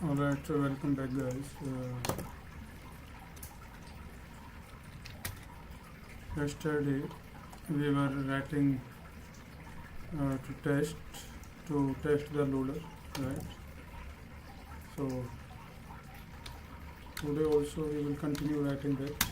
Alright, so welcome back, guys. Yesterday we were writing to test the loader, right? So today also we will continue writing that.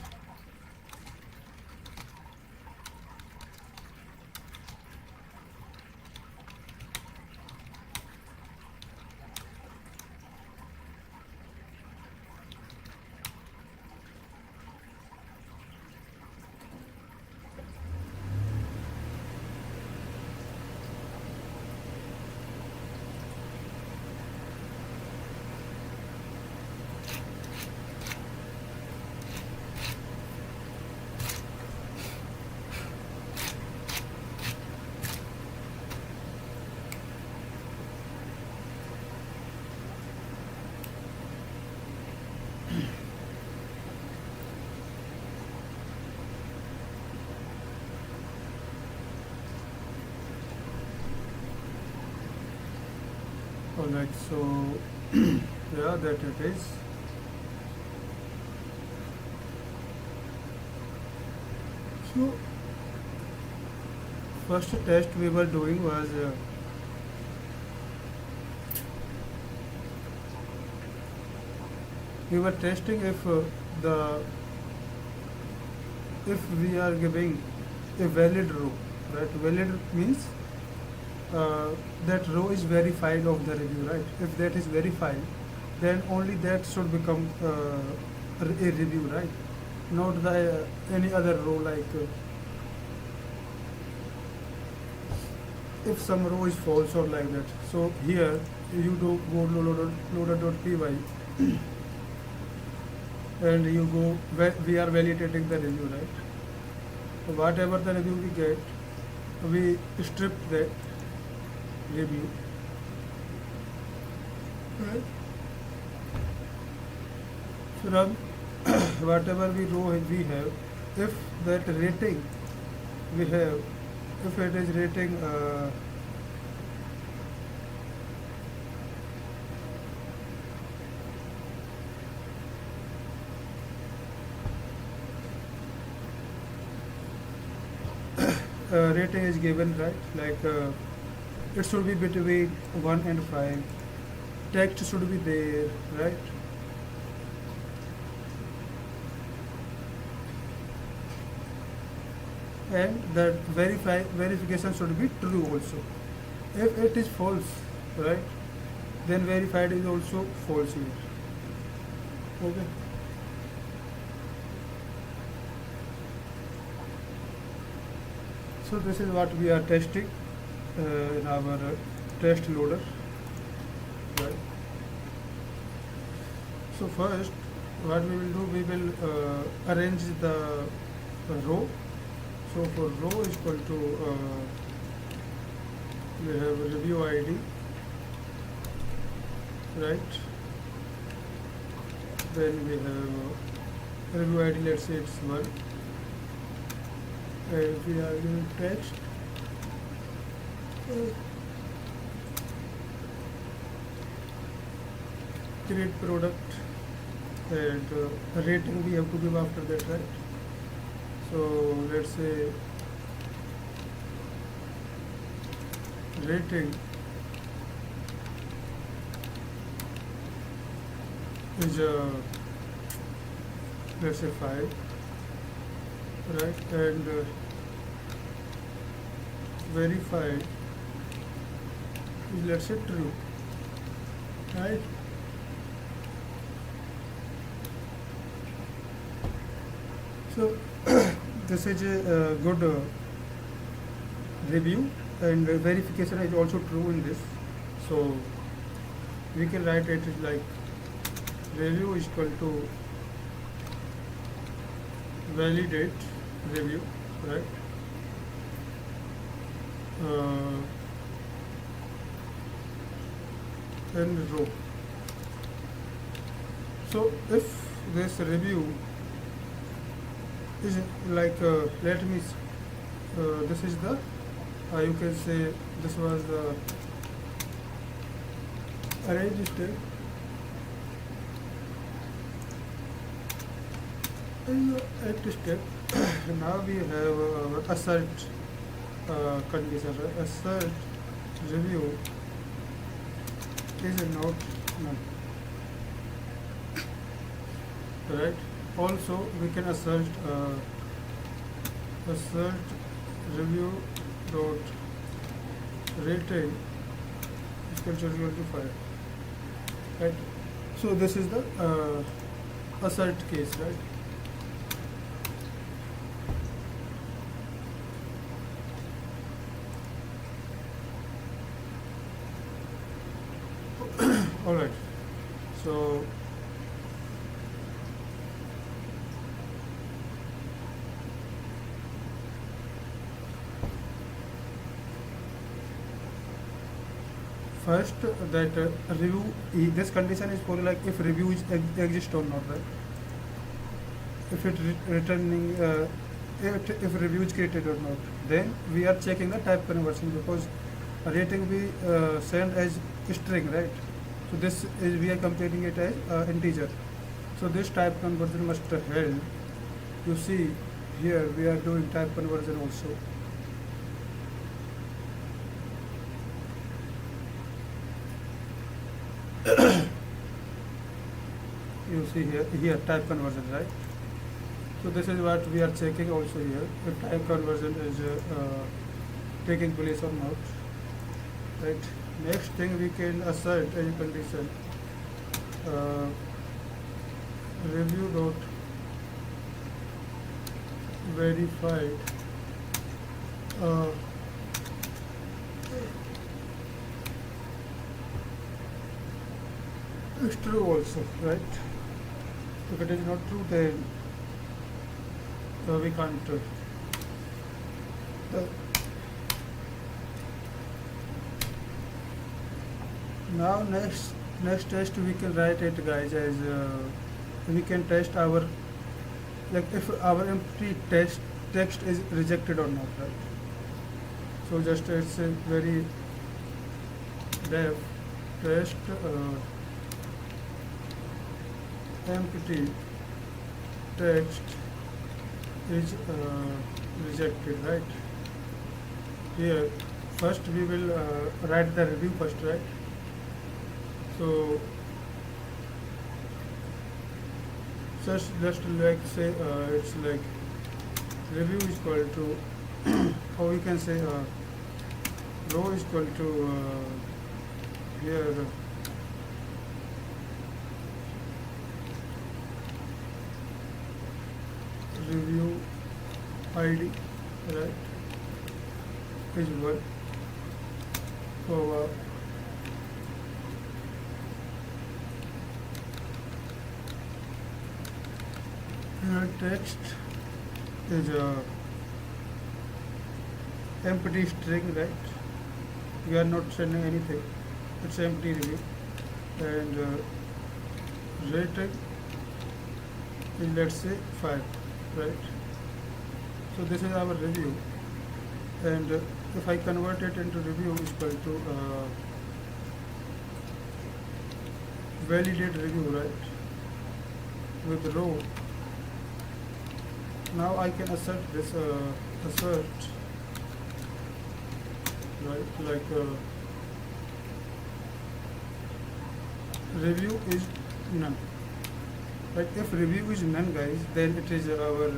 Alright, so yeah, that it is. So first test we were doing was we were testing the if we are giving a valid row, right? Valid means that row is verified of the review, right? If that is verified, then only that should become a review, right? Not the any other row like if some row is false or like that. So here you do go loader.py and you go we are validating the review, right? So whatever the review we get, we strip that review, right? So now whatever we row we have, if that rating we have, if it is rating rating is given, right? Like it should be between 1 and 5. Text should be there, right? And that verification should be true also. If it is false, right, then verified is also false here. Okay. So this is what we are testing in our test loader, right? So first, what we will do, we will arrange the row. So for row is equal to we have review ID, right? Then we have review ID. Let's say it's 1. And we are giving text. Create product and rating we have to give after that, right? So let's say rating is let's say 5, right? And verified is let's say true, right? So this is a good review, and verification is also true in this. So we can write it like review is equal to validate review, right? And row. So if this review is like let me this is the you can say this was the arrange state In the eighth step, now we have assert condition. Assert review is not none, right? Also, we can assert review dot rating is equal to 5, right? So this is the assert case, right? All right. So first, that review this condition is for like if review is exist or not, right? If it returning if review is created or not, then we are checking the type conversion, because a rating we send as string, right? So this is we are comparing it as integer. So this type conversion must held. You see here we are doing type conversion also. You see here type conversion, right? So this is what we are checking also here, if type conversion is taking place or not, right? Next thing we can assert as a condition, uh, review dot verified is true also, right? If it is not true, then we can't. Uh, Now next test we can write it, guys, as we can test our, like if our empty text is rejected or not, right? So just it's a very def test empty text is rejected, right? Here first we will write the review first, right? So just like say it's like review is equal to or we can say row is equal to here review ID, right, is what. So here text is empty string, right? We are not sending anything, it's empty review. And rated is, let's say, 5, right? So this is our review, and if I convert it into review is equal to validate review, right, with row. Now I can assert this assert, right, like review is none, right? If review is none, guys, then it is our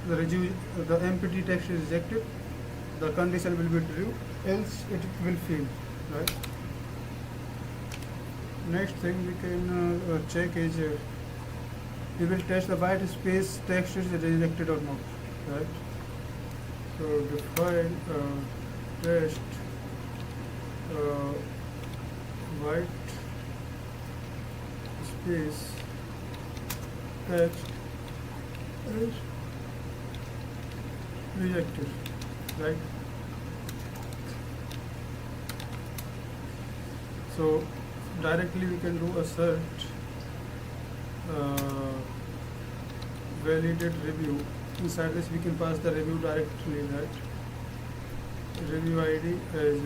the empty text is rejected, the condition will be true, else it will fail, right? Next thing we can check is we will test the white space text is rejected or not, right? So define test white space text is rejected, right? So directly we can do assert validate review. Inside this we can pass the review directly, right? Review ID as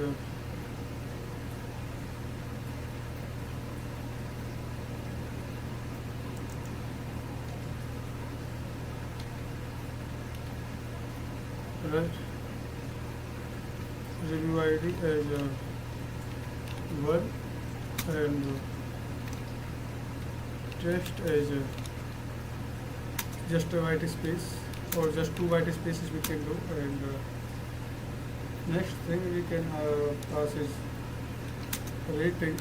right? Review ID as 1 and text as just a white space or just two white spaces we can do. And next thing we can pass is rating,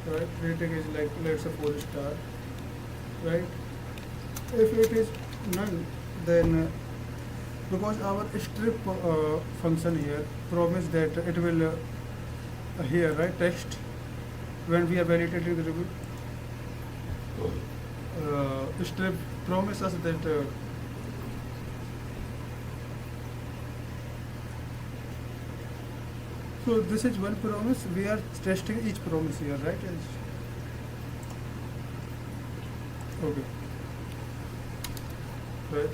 right? Rating is like, let's say 4 star, right? If it is none, then because our strip function here promise that it will here, right, text when we are validating the review, strip promise us that so this is one promise. We are testing each promise here, right? Okay, right.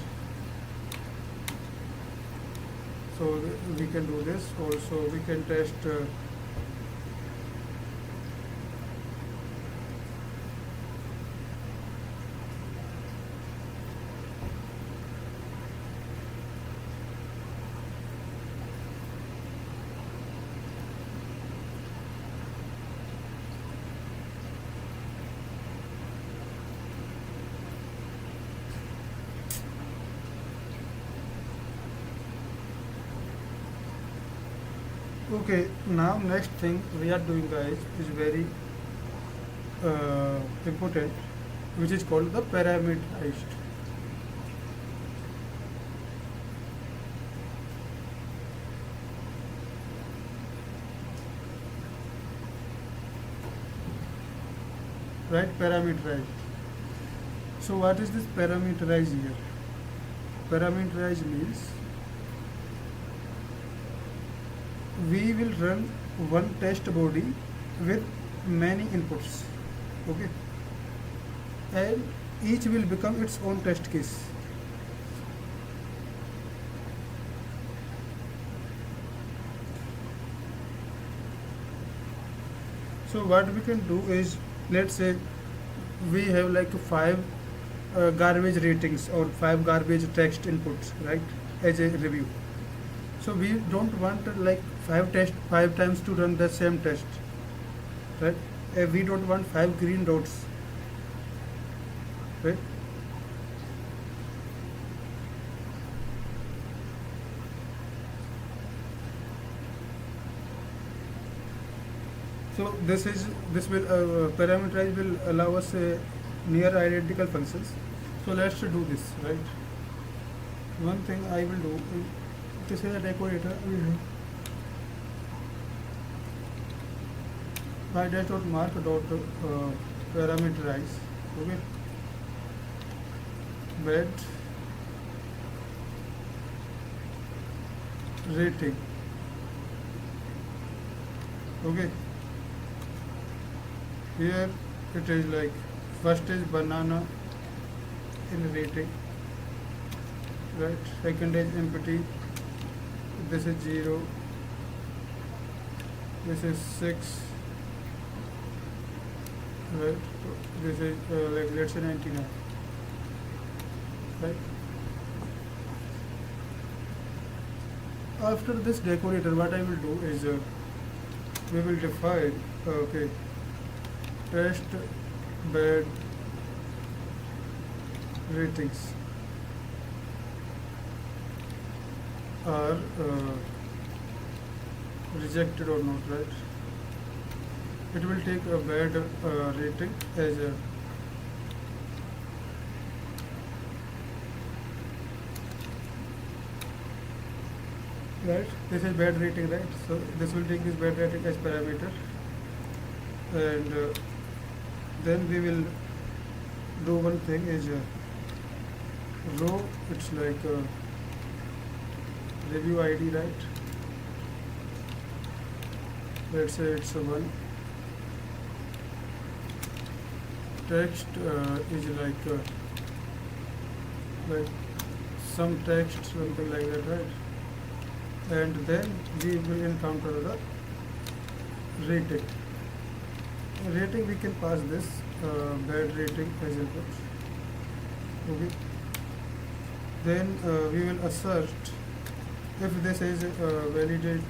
So we can do this. Also, we can test. Okay, now next thing we are doing, guys, is very important, which is called the parameterized. Right, parameterized. So what is this parameterized here? Parameterized means we will run one test body with many inputs, okay, and each will become its own test case. So what we can do is, let's say we have like 5 garbage ratings or 5 garbage text inputs, right, as a review. So we don't want like 5 times to run the same test, right? We don't want 5 green dots, right? So this will parameterize will allow us near identical functions. So let's do this, right? One thing I will do. This is a decorator. My dash dot mark dot parameterize. Okay. Bed rating. Okay. Here it is like first is banana in rating. Right. Second is empty. This is 0, this is 6, right? This is like, let's say 99, right? After this decorator, what I will do is we will define, okay, test bed ratings are rejected or not, right? It will take a bad rating as a right. This is bad rating, right? So this will take this bad rating as parameter, and then we will do one thing is row. It's like review ID, right? Let's say it's a 1. Text is like some text, something like that, right? And then we will encounter the rating. Rating we can pass this bad rating as input. Okay. Then we will assert if this is validate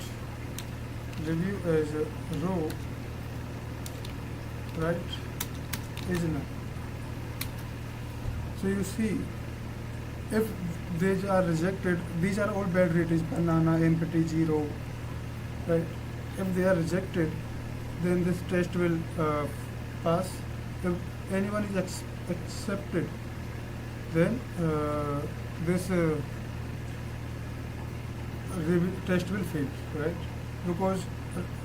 review as a row, right, is null. So you see, if these are rejected, these are all bad ratings, banana, empty, zero, right? If they are rejected, then this test will pass. If anyone is accepted, then this test will fail, right? Because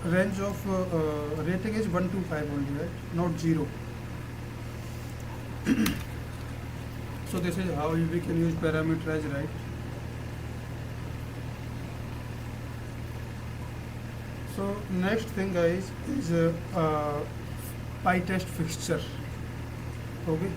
range of rating is 1 to 5 only, right? Not 0. So this is how we can use parameterize, right? So next thing, guys, is PyTest fixture. Okay.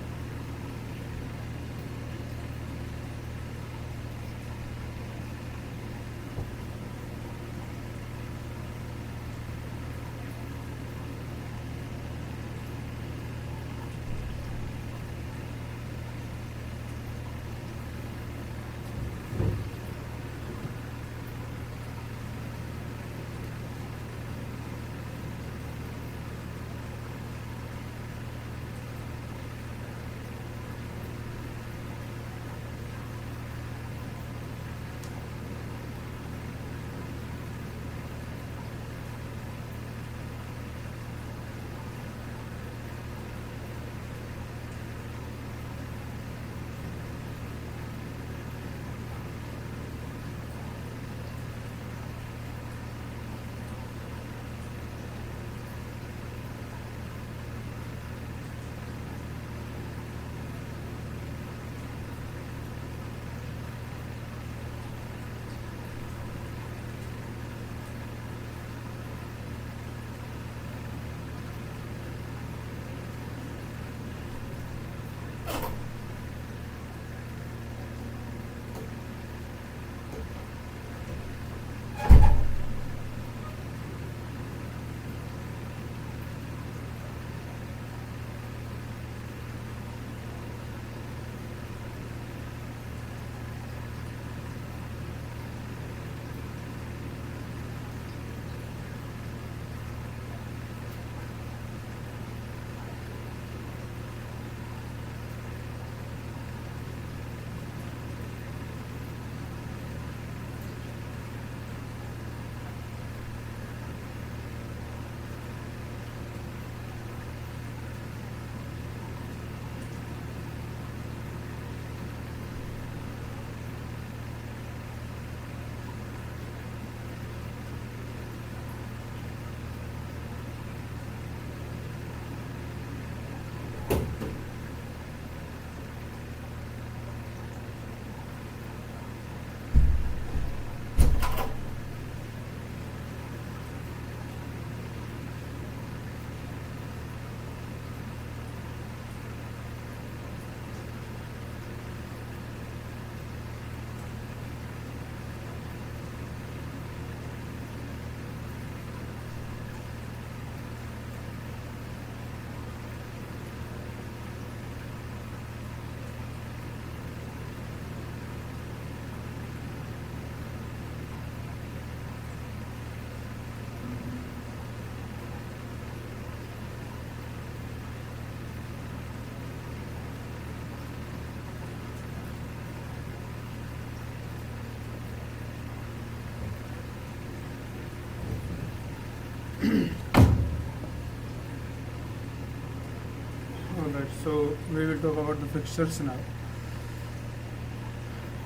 Alright, so we will talk about the fixtures now.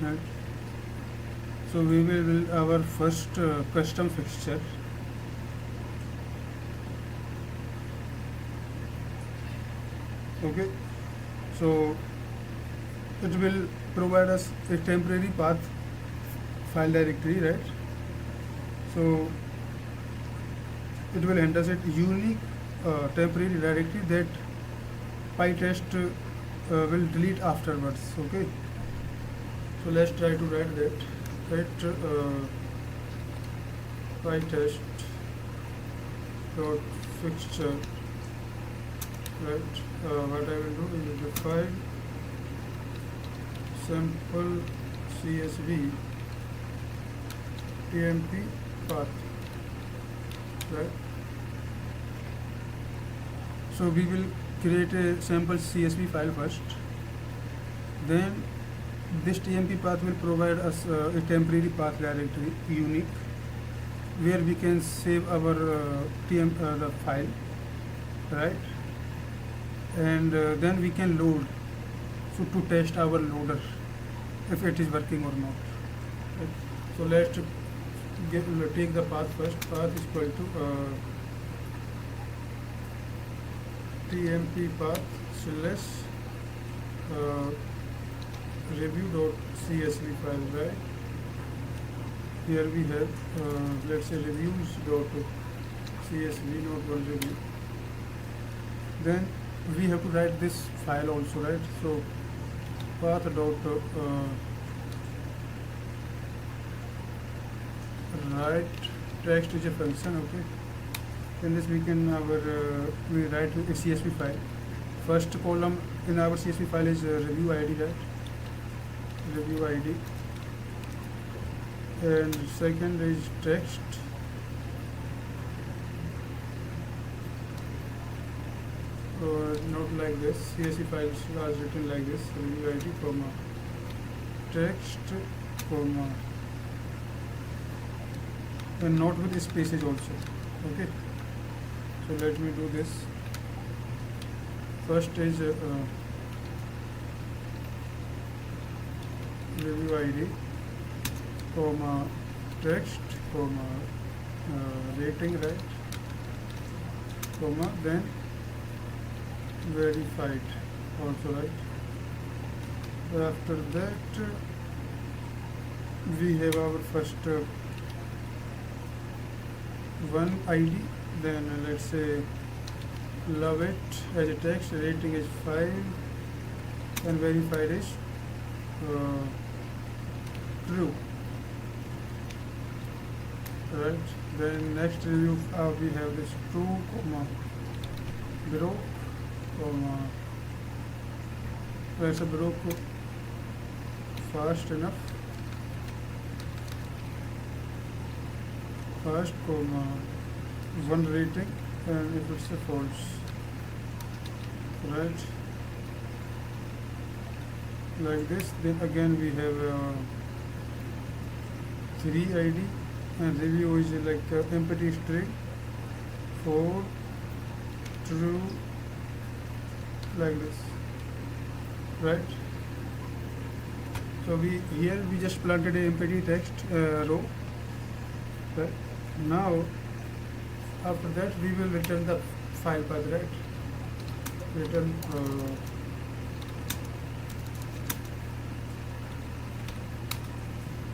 Right. So we will build our first custom fixture. Okay. So it will provide us a temporary path file directory, right? So it will enter a unique temporary directory that PyTest will delete afterwards. Okay. So let's try to write that. PyTest dot fixture. Right. What I will do is define sample CSV tmp path, right? So we will create a sample CSV file first. Then this tmp path will provide us a temporary path directory unique where we can save our the file, right? And then we can load, so to test our loader if it is working or not, right? So let's take the path first. Path is equal to tmp path slash uh, review.csv file, right? Here we have let's say reviews.csv, not one review. Then we have to write this file also, right? So path dot write text is a function, okay? In this we can we write a CSV file. First column in our CSV file is review ID, right? Review ID. And second is text. Not like this. CSV files are written like this: review ID, comma, text, comma, and not with spaces also. Okay. So let me do this. First is review ID, comma, text, comma, rating, right, comma, then verified also, right? After that we have our first one ID, then let's say love it as a text, rating is 5, and verified is true, right? Then next review we have this true, comma, broke, comma, let's say broke fast enough, fast, comma, 1 rating, and if it's a false, right? Like this. Then again we have 3 ID, and review is like empty string, 4, true, like this, right? So we just planted a empty text row, right? Now after that we will return the file path, right? Return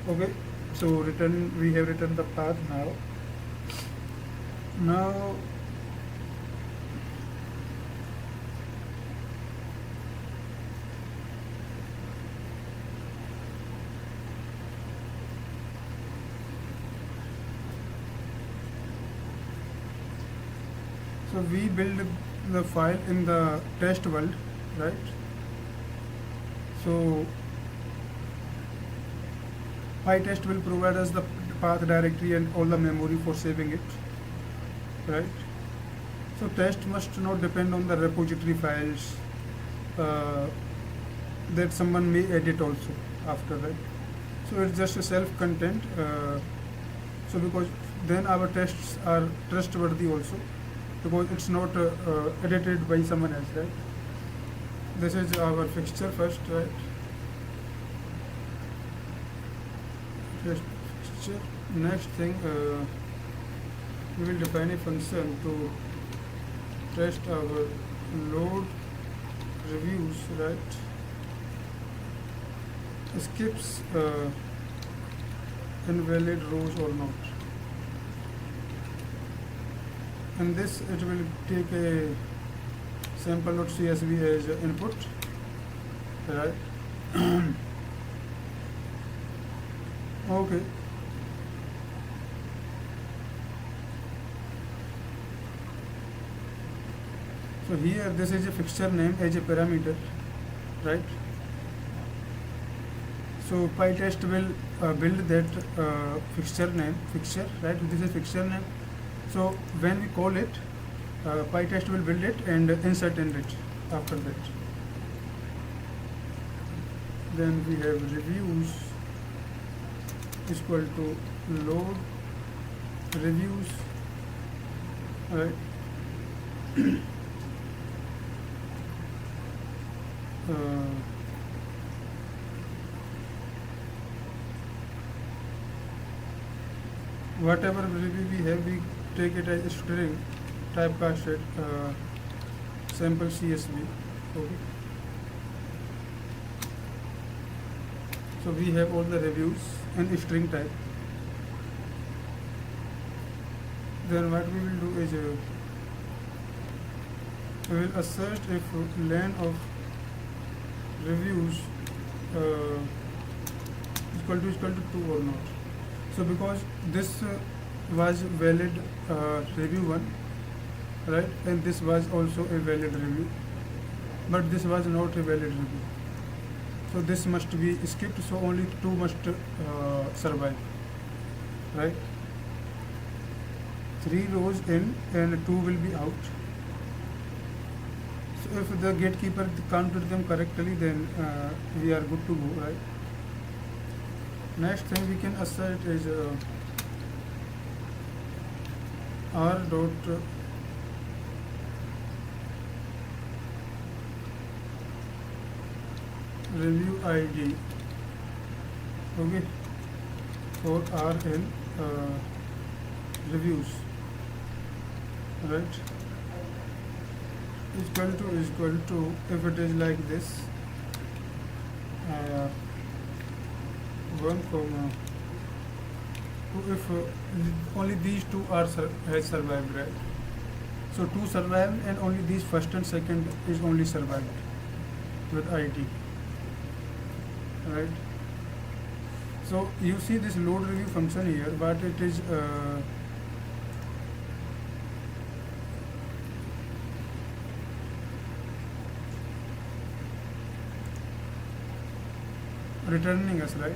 okay. So we have written the path now. So we build the file in the test world, right? So PyTest will provide us the path directory and all the memory for saving it, right? So test must not depend on the repository files that someone may edit also after, right? So it's just a self-content. So because then our tests are trustworthy also, because it's not edited by someone else, right? This is our fixture first, right? Fixture. Next thing, we will define a function to test our load reviews, right? Skips invalid rows or not. And this it will take a sample.csv as input, right? Okay. So here this is a fixture name as a parameter, right? So PyTest will build that fixture, right? This is fixture name. So when we call it, PyTest will build it and insert in it after that. Then we have reviews is equal to load reviews, right? uh, Whatever review we have, we take it as a string, typecasted, sample CSV. Okay. So we have all the reviews in string type. Then what we will do is we will assert if len of reviews equal to 2 or not. So because this was valid review 1, right, and this was also a valid review, but this was not a valid review. So this must be skipped, so only 2 must survive, right? 3 rows in and 2 will be out. So if the gatekeeper counted them correctly, then we are good to go, right? Next thing we can assert is r dot review ID, okay, for r in reviews, right? Is equal to if it is like this, 1 comma 2, if only these 2 are has survived, right? So 2 survived and only these first and second is only survived with ID, right? So you see this load review function here, but it is returning us, right?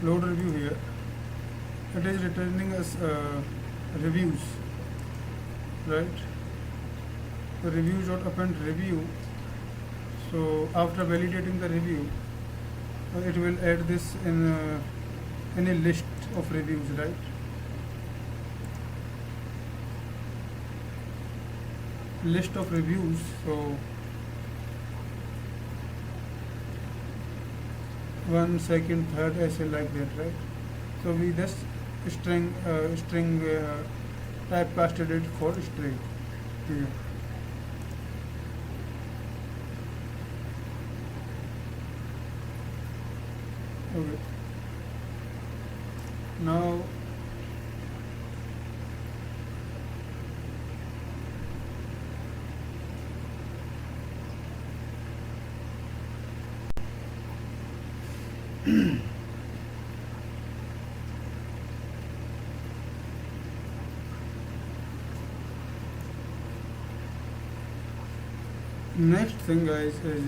Load review here, it is returning us reviews, right? The reviews dot append review. So after validating the review, it will add this in a list of reviews, right? List of reviews. So 1, 2nd, 3rd, ऐसे like that, right? So we just string typecasted it for string here. Okay. Now next thing, guys, is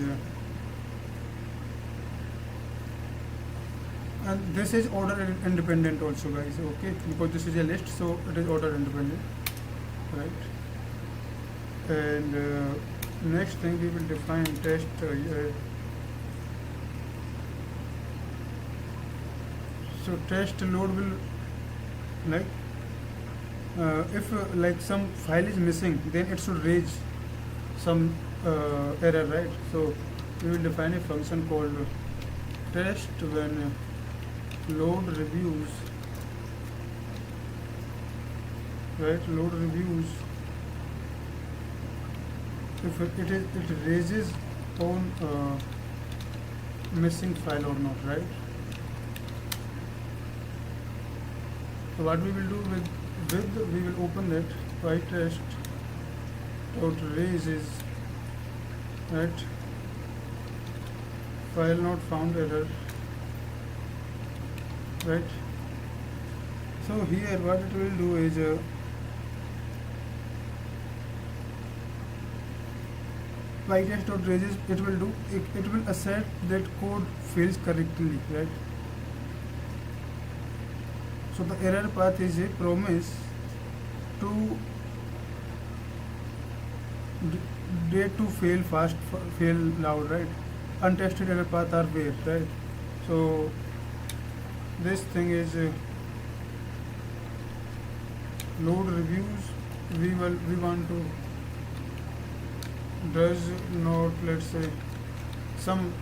and this is order independent also, guys, okay, because this is a list, so it is order independent, right? And next thing we will define test so test load will, like, if like some file is missing, then it should raise some error, right? So we will define a function called test when load reviews, right? Load reviews, if it raises on missing file or not, right? So what we will do with we will open that pytest dot raise is, right, file not found error, right? So here what it will do is pytest.regis, it will do, it will assert that code fails correctly, right? So the error path is a promise to date to fail fast, fail loud, right? Untested error path are where, right? So this thing is load reviews. We want to does not, let's say, some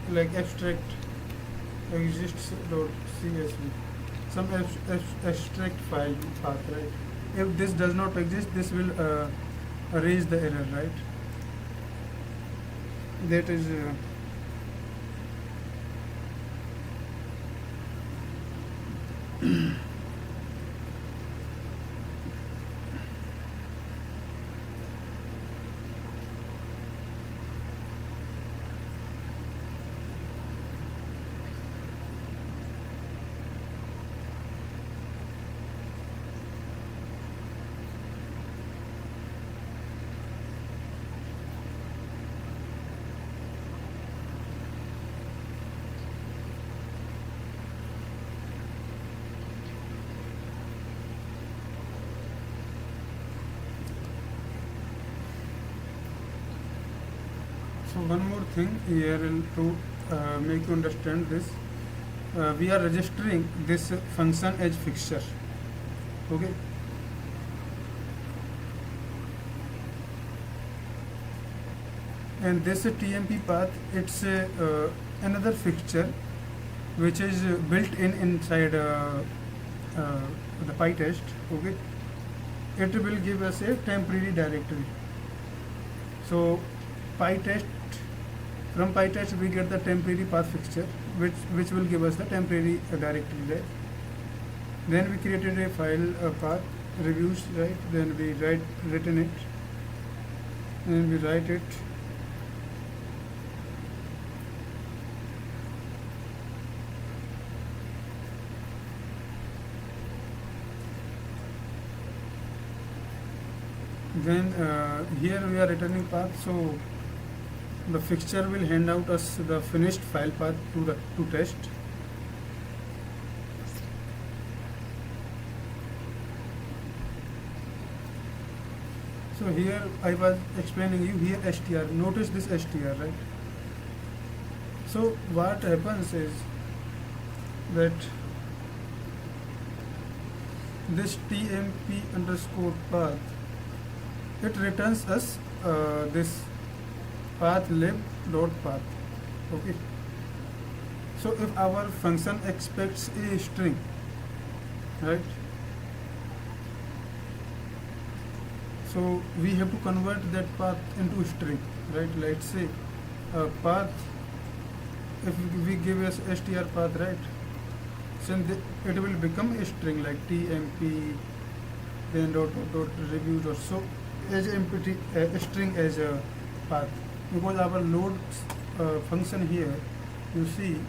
like abstract exists dot csv, some abstract file path, right? If this does not exist, this will erase the error, right? That is so one more thing here to make you understand this. We are registering this function as fixture, okay? And this tmp path, it's another fixture which is built in inside the pytest, okay? It will give us a temporary directory. So pytest, from pytest we get the temporary path fixture, which will give us the temporary directory, right? Then we created a file path reviews, right? Then we written it, and we write it. Then here we are returning path, so the fixture will hand out us the finished file path to test. So here I was explaining you here str. Notice this str, right? So what happens is that this tmp underscore path, it returns us this path lib dot path, okay? So if our function expects a string, right? So we have to convert that path into string, right? Let's say path, if we give us str path, right? So it will become a string like tmp, then dot review dot, so as empty a string as a path, because our load function here, you see,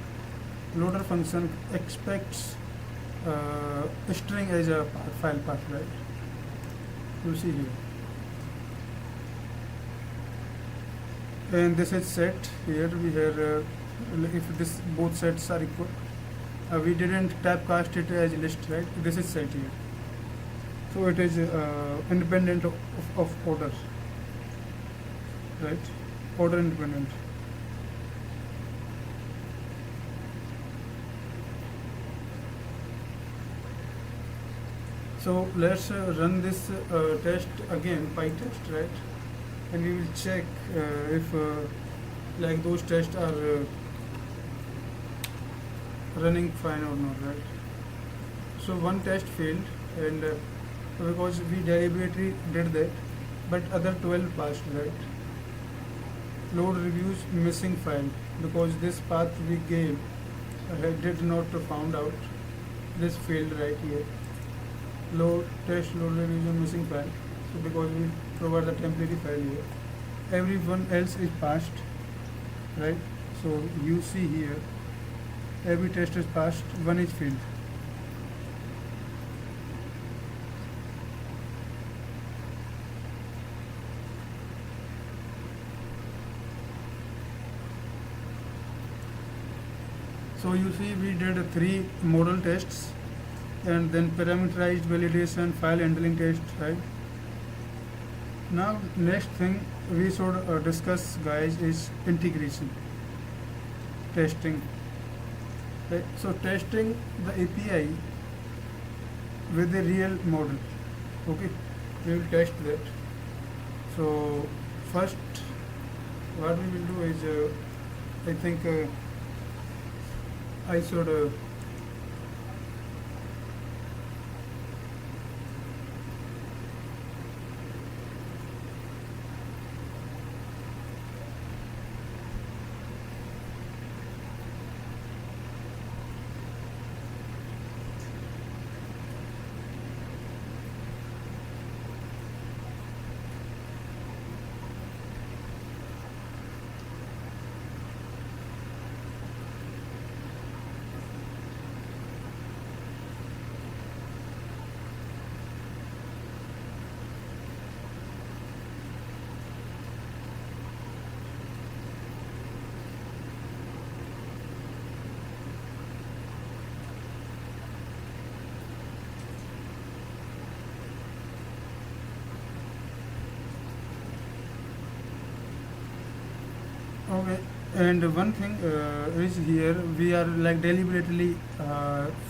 loader function expects a string as a file path, right? You see here, and this is set. Here we have if this both sets are equal, we didn't typecast it as list, right? This is set here, so it is independent of order, right? Order independent. So let's run this test again, pytest, right? And we will check if like those tests are running fine or not, right? So one test failed, and because we deliberately did that, but other 12 passed, right? Load reviews missing file, because this path we gave did not found out. This failed right here. Load reviews missing file. So because we provide the temporary file here, everyone else is passed, right? So you see here, every test is passed, one is failed. So you see we did three model tests and then parameterized validation, file handling test, right? Now next thing we should discuss, guys, is integration testing. Right? So testing the API with a real model. Okay, we will test that. So first, what we will do is, I think I should. Okay, and one thing is here we are like deliberately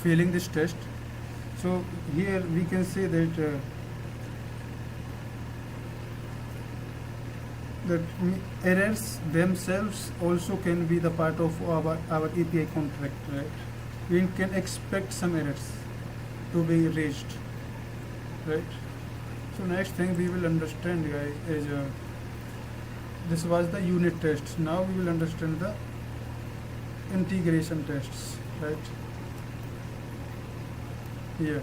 failing this test. So here we can say that errors themselves also can be the part of our API contract, right? We can expect some errors to be raised, right? So next thing we will understand, guys, is this was the unit test. Now we will understand the integration tests, right? Here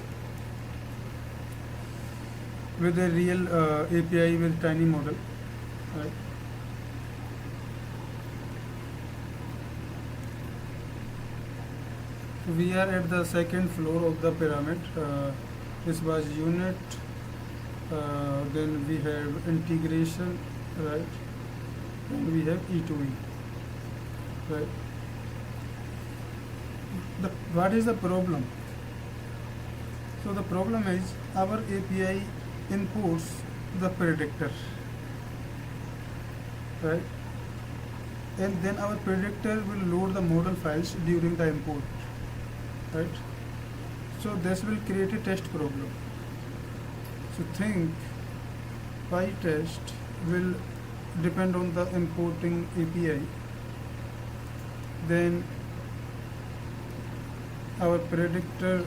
with a real API with tiny model, right? We are at the second floor of the pyramid. This was unit, then we have integration, right? Then we have E2E, right? What is the problem? So the problem is our API imports the predictor, right? And then our predictor will load the model files during the import, right? So this will create a test problem. So think PyTest will depend on the importing API. Then our predictor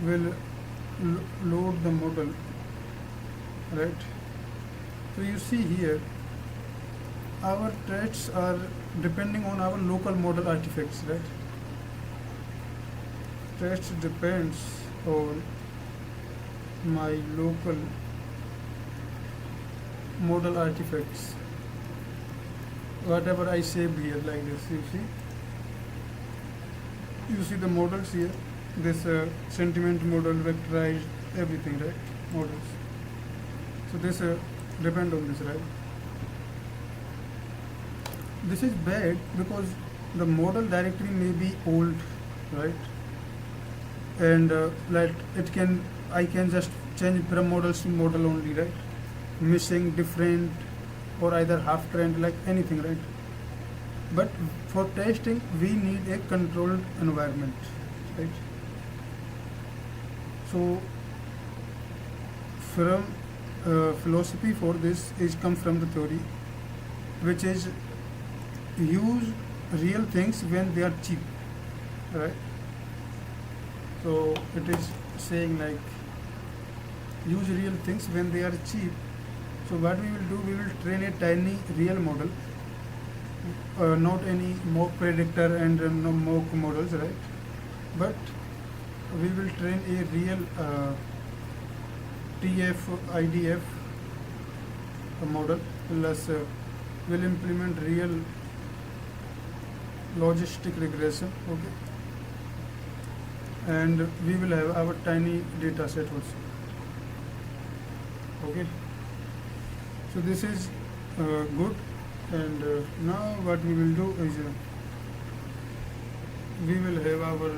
will load the model, right? So you see here our tests are depending on our local model artifacts, right? Test depends on my local model artifacts, whatever I saved here, like this. You see the models here, this sentiment model, vectorized, everything, right? Models. So this depend on this, right? This is bad because the model directory may be old, right? And like I can just change from models to model only, right? Missing, different, or either half trend, like anything, right? But for testing we need a controlled environment, right? So from philosophy for this is come from the theory, which is use real things when they are cheap, right? So it is saying like use real things when they are cheap. So what we will do, we will train a tiny real model, not any mock predictor and no mock models, right? But we will train a real TF IDF model, plus will implement real logistic regression, okay? And we will have our tiny data set also, okay? So this is good, and now what we will do is we will have our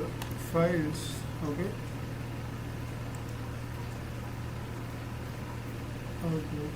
files. Okay. Okay.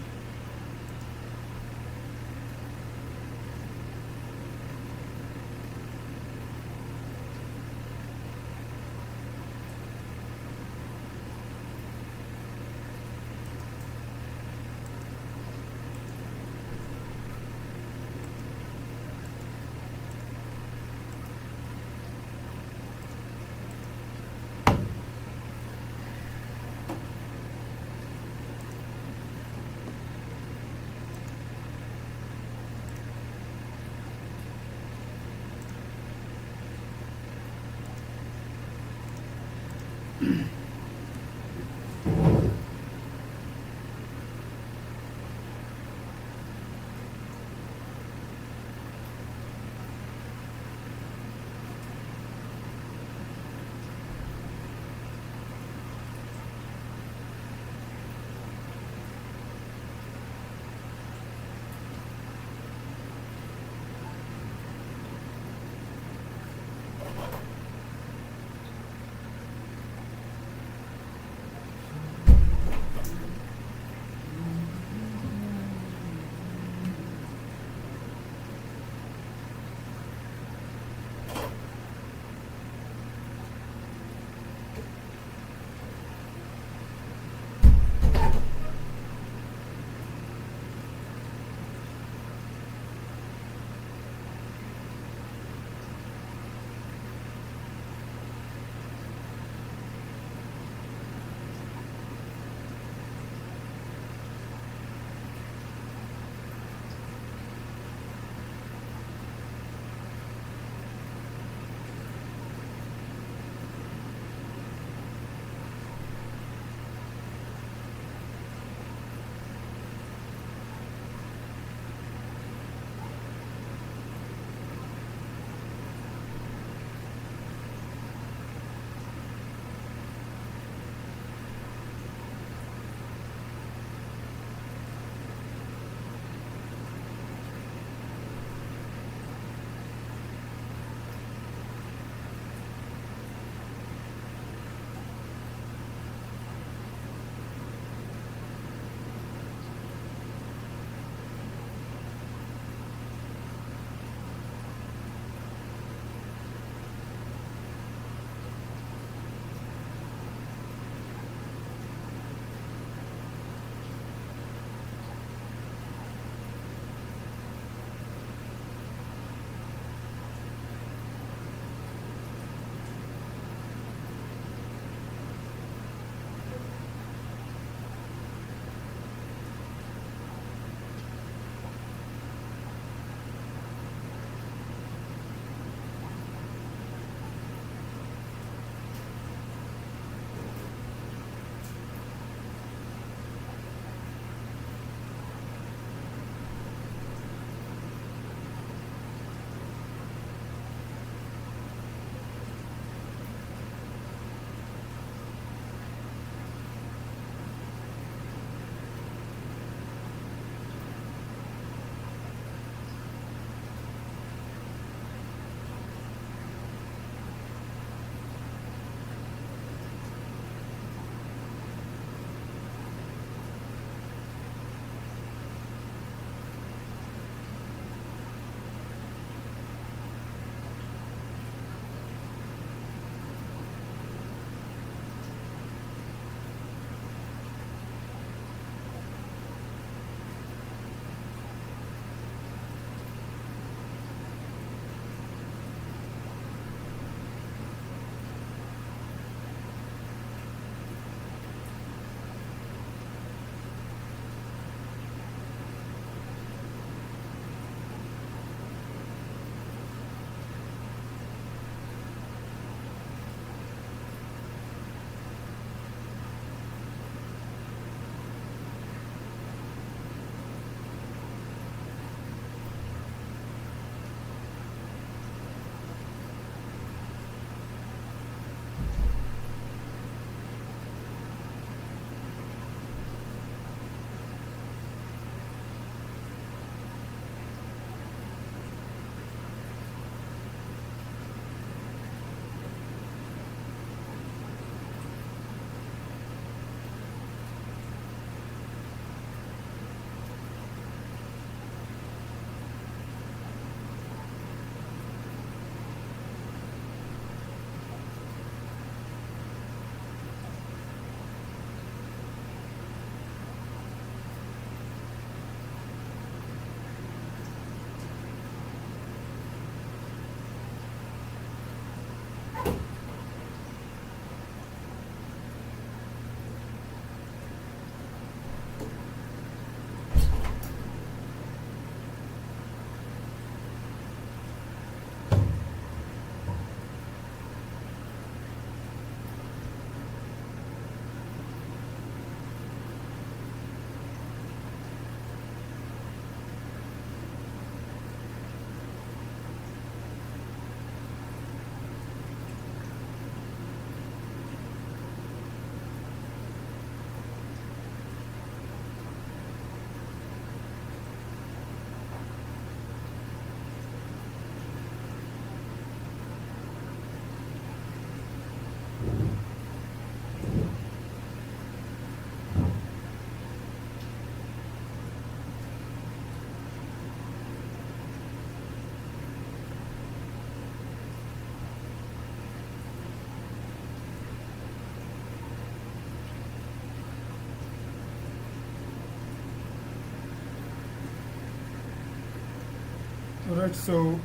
Right, so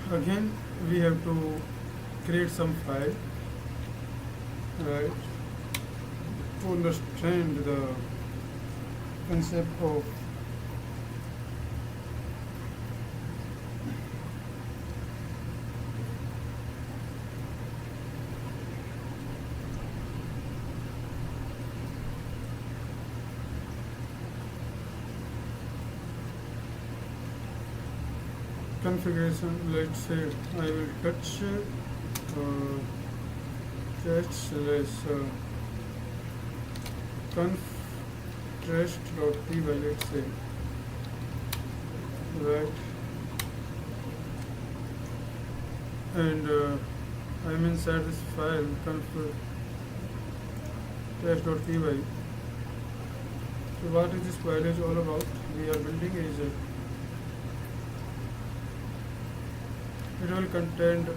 again we have to create some file, right, to understand the concept of configuration. Let's say I will touch test slash conf test.py, let's say, right, and I'm inside this file conf test.py. So what is this file is all about? We are building is it will contain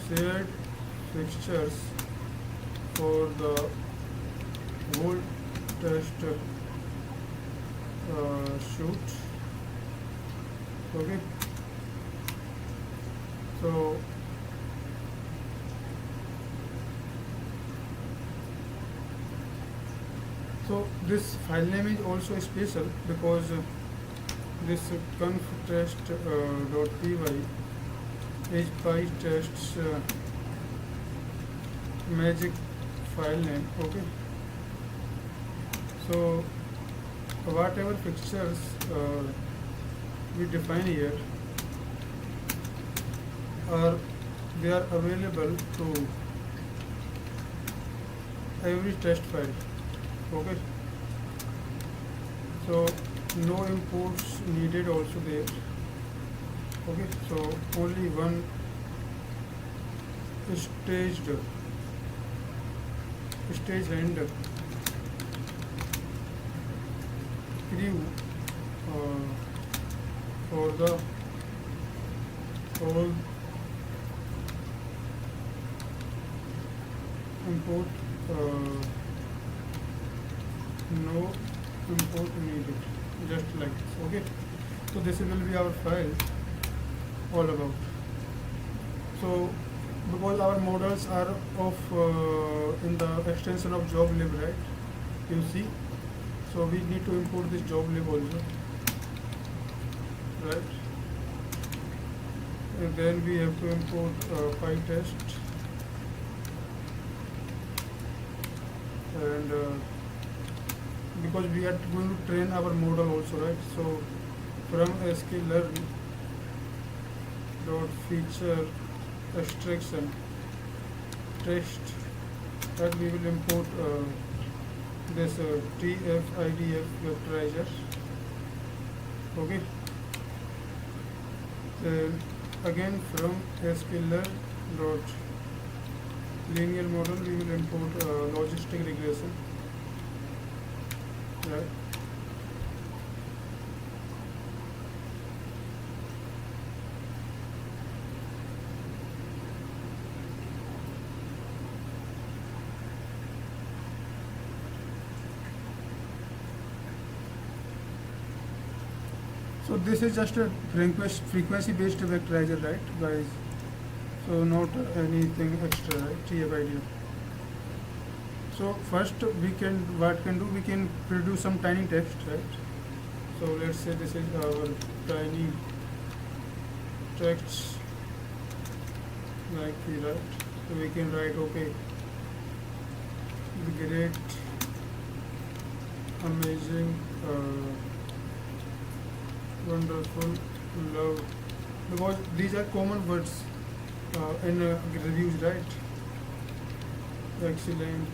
shared fixtures for the whole test shoot. Okay, so this file name is also special because this conf test.py is PyTest's magic file name. Okay, so whatever fixtures we define here they are available to every test file. Okay, so no imports needed also there. Okay, so only one staged stage end crew for the whole import, no import needed, just like this. Okay, so this will be our file all about. So because our models are of in the extension of job lib, right, you see, so we need to import this job lib also, right, and then we have to import PyTest, and because we are going to train our model also, right, so from sklearn dot feature extraction text, that we will import this tfidf vectorizer. Okay, then again from sklearn dot linear model we will import logistic regression, right. So this is just a frequency based vectorizer, right, guys? So not anything extra, right? TF-IDF. So first we can we can produce some tiny text, right? So let's say this is our tiny text, like we write. So we can write, okay, the great, amazing, wonderful, love, because these are common words in reviews, right? Excellent,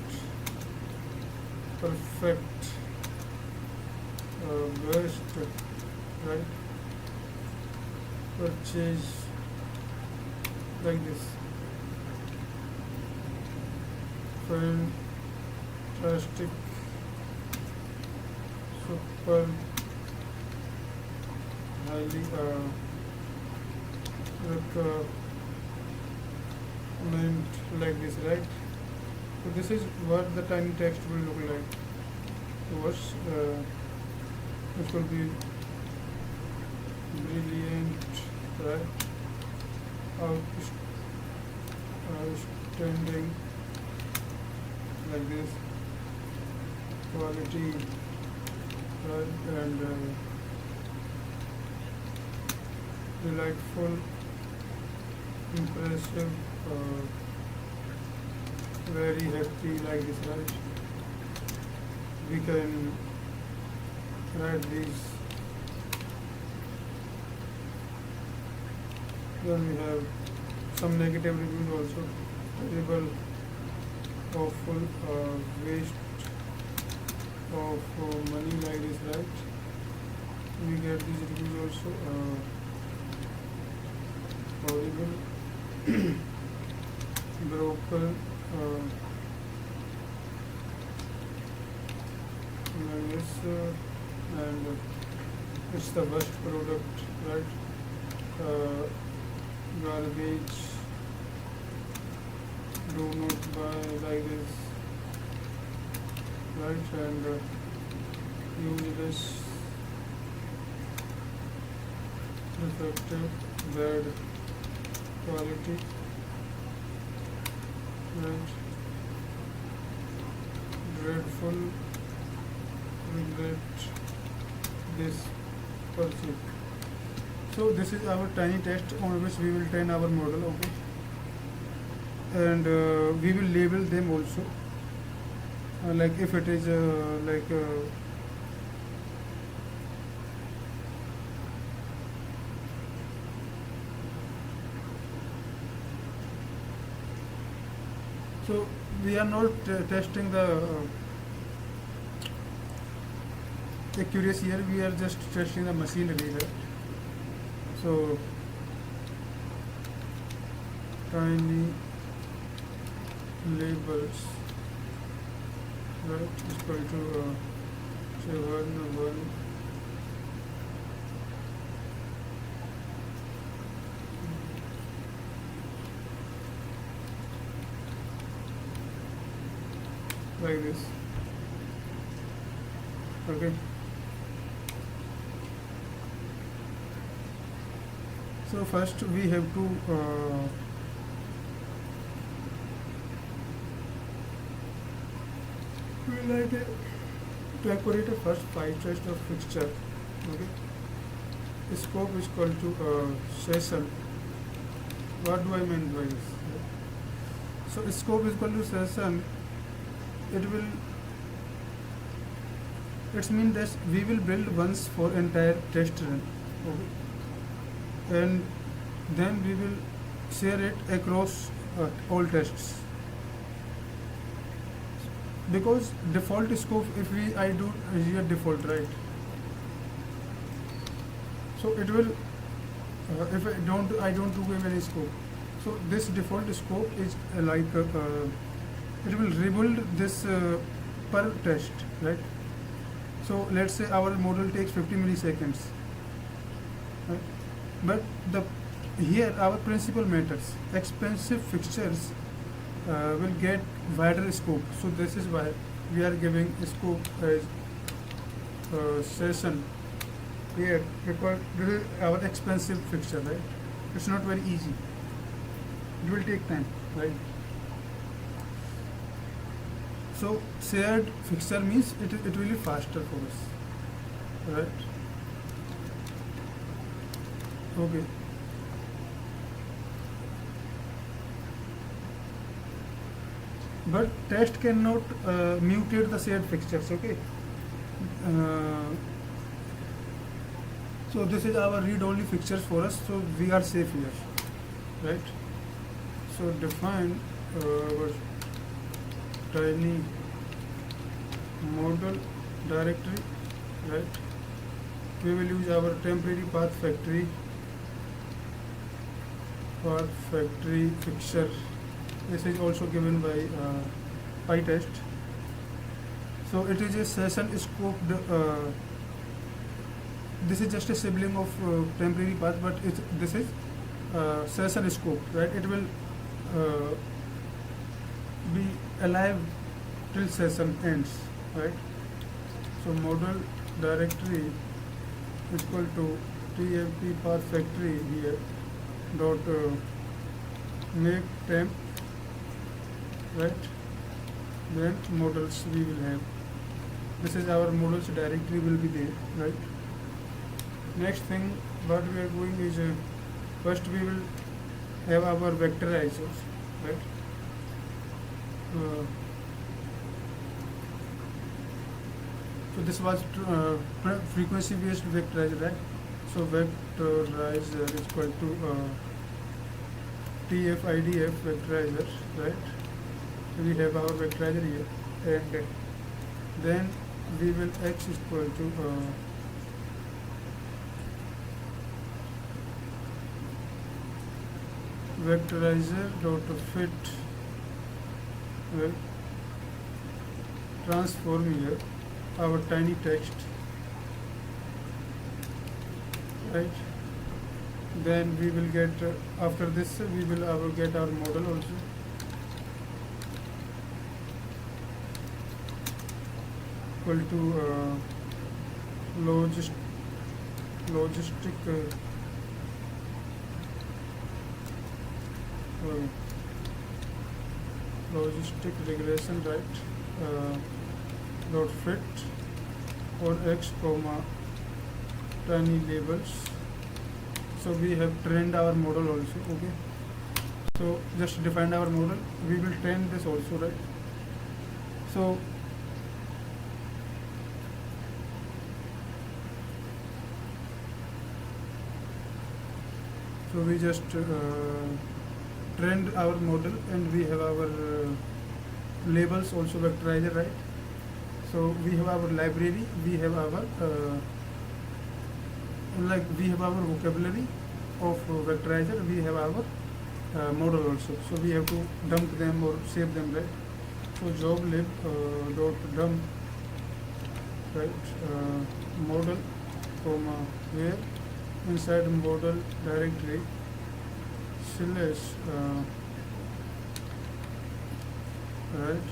perfect, best, right? Purchase, like this. Fantastic, super, highly recommend, like this, right? So this is what the tiny text will look like to us. It will be brilliant, right? Outstanding, like this, quality, right? And delightful, impressive, very happy, like this, right? We can write these. Then we have some negative reviews also. Terrible, awful, waste of money, like this, right? We get these reviews also. Horrible, broken, like this, and it's the worst product, right? Garbage, do not buy, like this, right? And useless, defective, bad quality, right? Dreadful, regret, this pursuit. So this is our tiny test on which we will train our model, okay? And we will label them also, like if it is so we are not testing the accuracy here, we are just testing the machinery, right? So tiny labels, right, is equal to say 1 like this, okay? So first we have to decorate a first 5 chest of fixture, okay? Scope is equal to session. What do I mean by this? So scope is equal to session. It means that we will build once for entire test run, okay? And then we will share it across all tests, because default scope, if I do here default, right? So it will if I don't do any scope, so this default scope is it will rebuild this per test, right? So let's say our model takes 50 milliseconds, right? But here our principle matters. Expensive fixtures will get wider scope. So this is why we are giving scope as session here, because this is our expensive fixture, right? It's not very easy. It will take time, right? So shared fixture means it will be faster for us, right? Okay. But test cannot mutate the shared fixtures, okay? So this is our read-only fixtures for us, so we are safe here, right? So define our tiny model directory, right? We will use our temporary path factory fixture. This is also given by PyTest. So it is a session scoped. This is just a sibling of temporary path, but this is session scoped, right? It will be alive till session ends, right? So model directory is equal to tmp path factory here dot make temp, right? Then models we will have, this is our models directory will be there, right? Next thing what we are doing is first we will have our vectorizers, right? uh, so this was frequency based vectorizer, right? So vectorizer is equal to tfidf vectorizer, right? So we have our vectorizer here, and then we will x is equal to vectorizer dot fit, well, transform here our tiny text, right? Then we will get after this we will get our model also. Equal to logistic logistic regression, right? Dot fit or x comma tiny labels. So we have trained our model also, okay? So just defined our model, we will train this also, right? So we just trained our model, and we have our labels also vectorizer, right? So we have our library, we have our we have our vocabulary of vectorizer, we have our model also. So we have to dump them or save them, right? So job lib dot dump, right? Model comma where inside model directory slash right,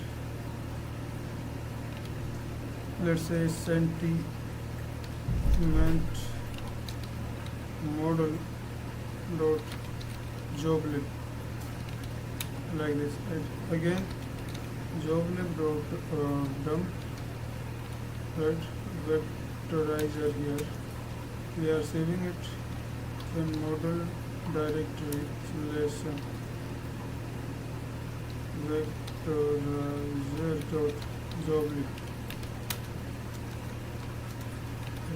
let's say sentiment model dot job lib, like this, right? Again job lib dot dump, right? Vectorizer here we are saving it in model directory slash vectorizer dot job lib,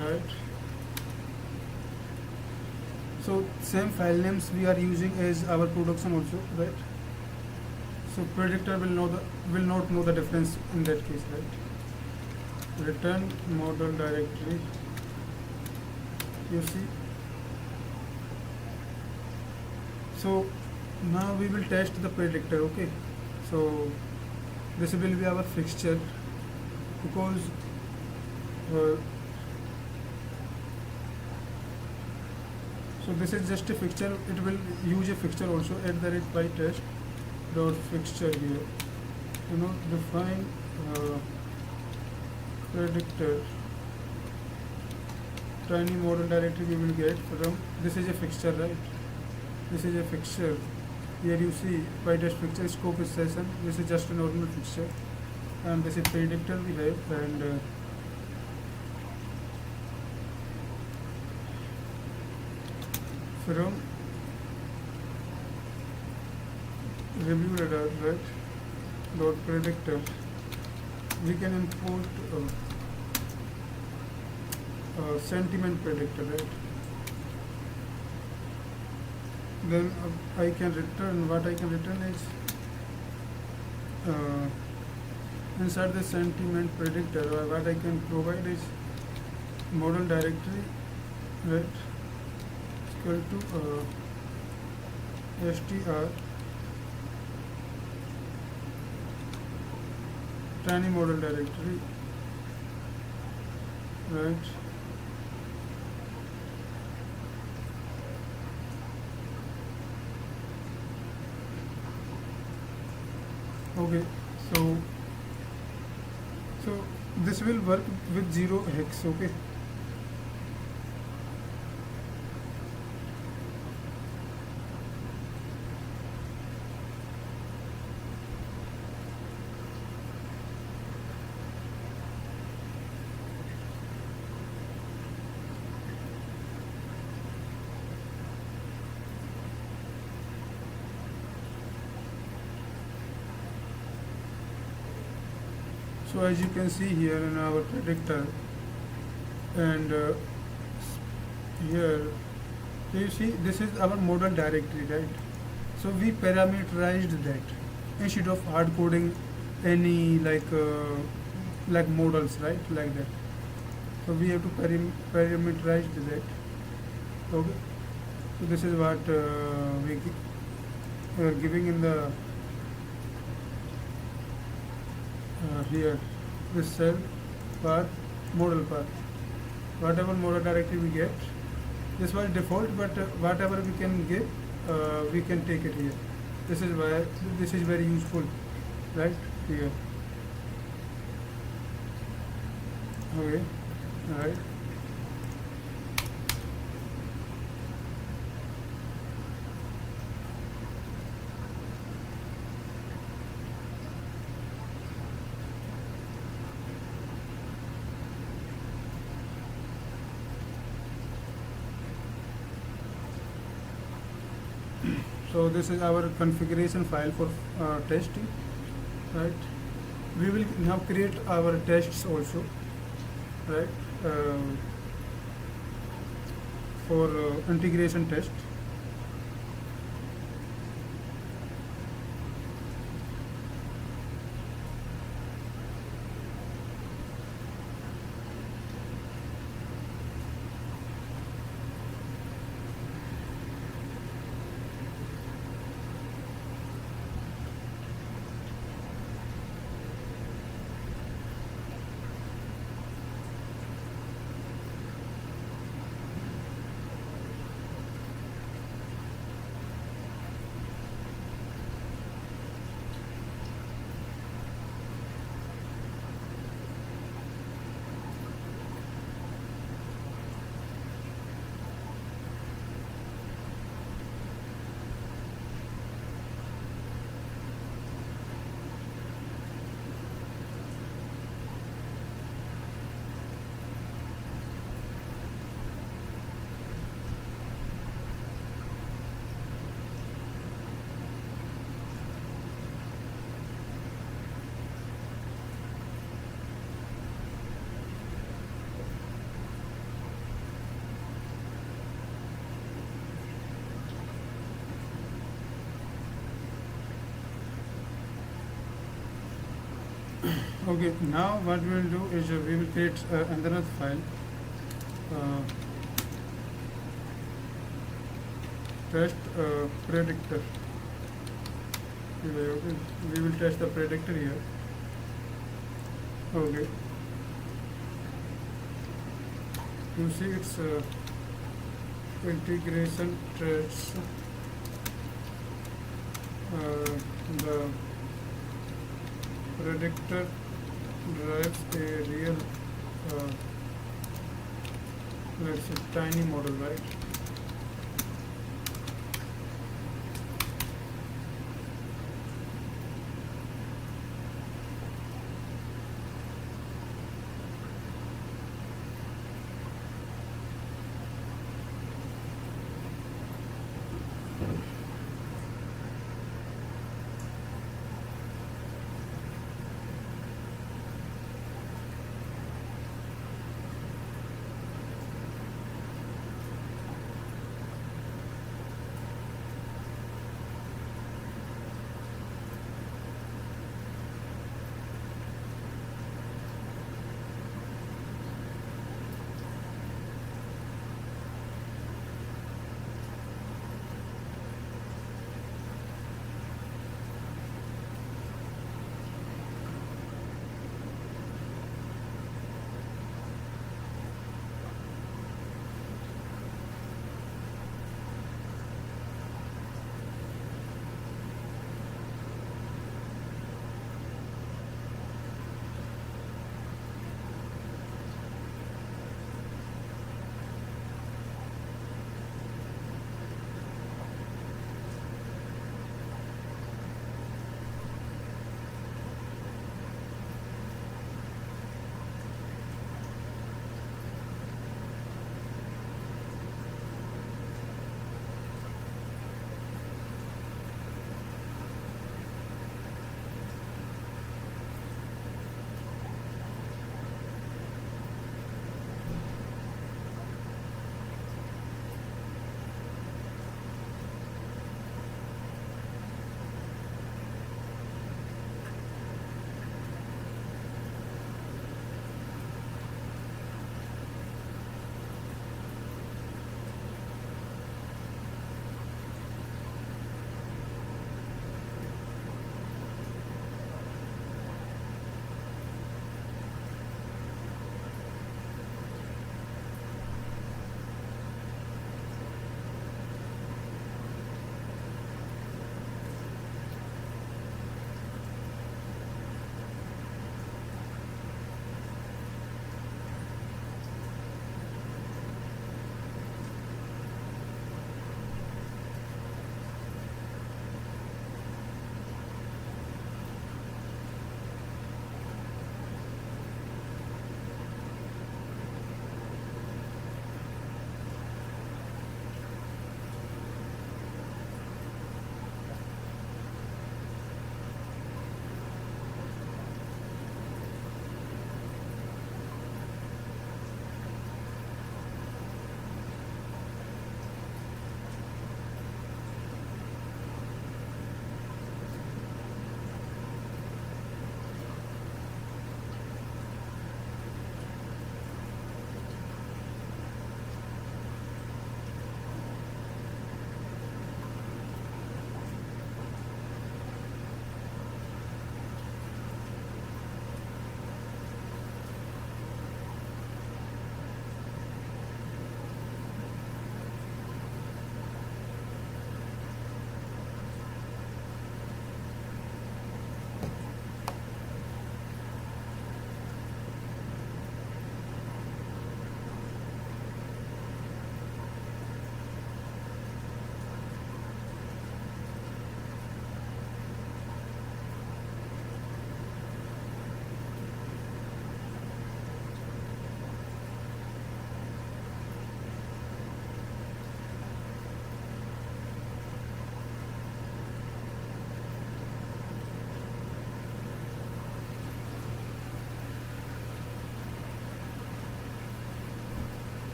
right? So same file names we are using as our production also, right? So predictor will not know the difference in that case, right? Return model directory, you see. So now we will test the predictor, okay? So this will be our fixture, because so this is just a fixture, it will use a fixture also at the rate by test dot fixture here, define predictor tiny model directory we will get from, this is a fixture, right? This is a fixture. Here you see by test fixture, scope is session, this is just a normal fixture, and this is predictor we have, and from review radar, right? Dot predictor we can import sentiment predictor, right? Then I can return, what I can return is inside the sentiment predictor, what I can provide is model directory, right? Equal to str tiny model directory, right? Okay, so this will work with 0 hex, okay? So as you can see here in our predictor, and here, so you see this is our model directory, right? So we parameterized that instead of hard coding any like models, right, like that. So we have to parameterize that. Okay. So this is what we are giving in the here, this cell path, model path. Whatever model directory we get, this was default, but whatever we can give, we can take it here. This is why this is very useful, right, here. Okay, all right. So this is our configuration file for testing, right? We will now create our tests also, right? For integration test. Okay, now what we will do is we will create another file, uh, test predictor. Okay, we will test the predictor here. Okay, you see it's integration tests. The predictor drives a real, uh, let's say, tiny model, right?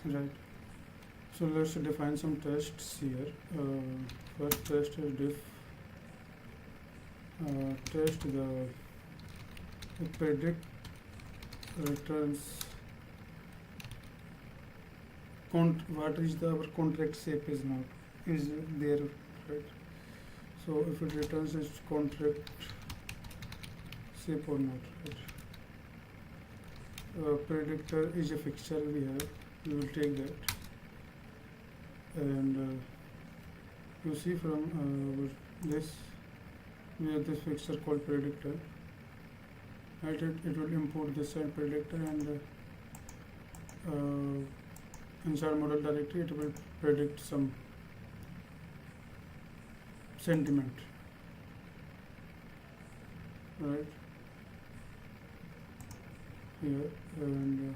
right? So let's define some tests here. First test is diff test the predict returns what is the our contract shape is not is there, right? So if it returns its contract shape or not, right? Predictor is a fixture we have, we will take that, and you see from this we have this fixture called predictor, right? It will import this and predictor, and inside model directory it will predict some sentiment, right? Here, and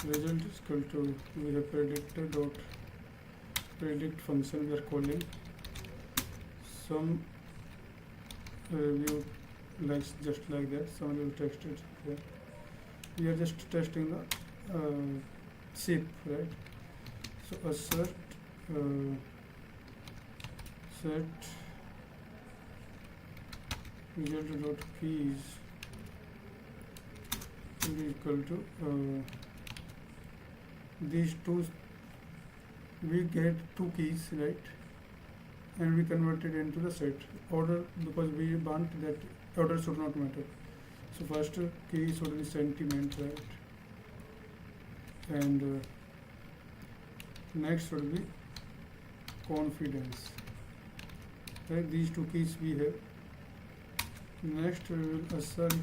result is equal to, we have predictor dot predict function we are calling, some review like just like that, some review texted here. We are just testing the shape, right? So assert set result dot keys will be equal to these two, we get two keys, right? And we convert it into the set order, because we want that order should not matter. So first key should be sentiment, right? And next should be confidence, right? These two keys we have. Next we will assert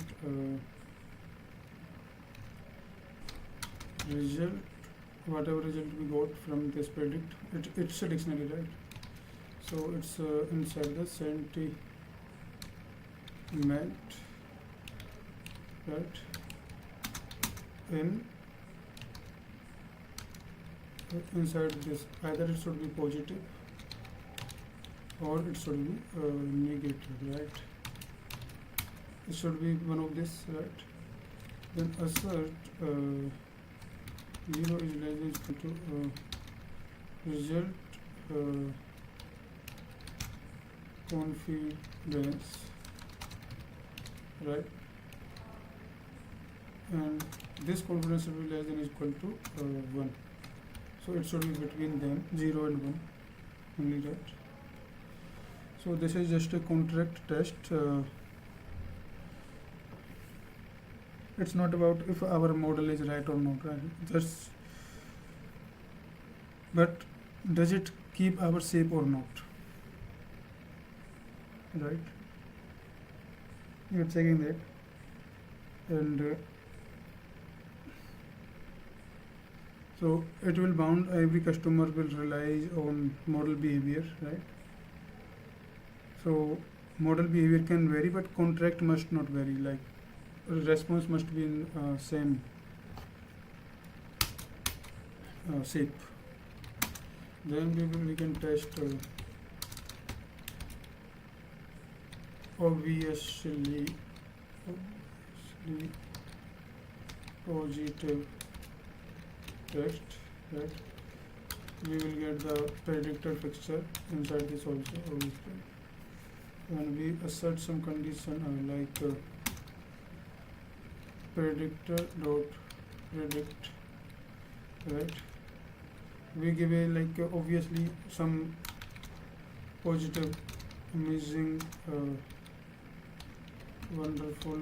result, whatever result we got from this predict, it's a dictionary, right? So it's inside the sentiment, right? Inside this, either it should be positive or it should be negative, right? It should be one of this, right? Then assert 0 is less than equal to result confidence, right? And this confidence will be less than equal to 1. So it should be between them, 0 and 1 only, right? So this is just a contract test. It's not about if our model is right or not, right? Just, but does it keep our shape or not, right? You're checking that, and so it will bound, every customer will rely on model behavior, right? So model behavior can vary, but contract must not vary, like response must be in same shape. Then we can test obviously positive text, right? We will get the predictor fixture inside this also, obviously. And we assert some condition like predictor dot predict, right? We give a like obviously some positive, amazing, wonderful,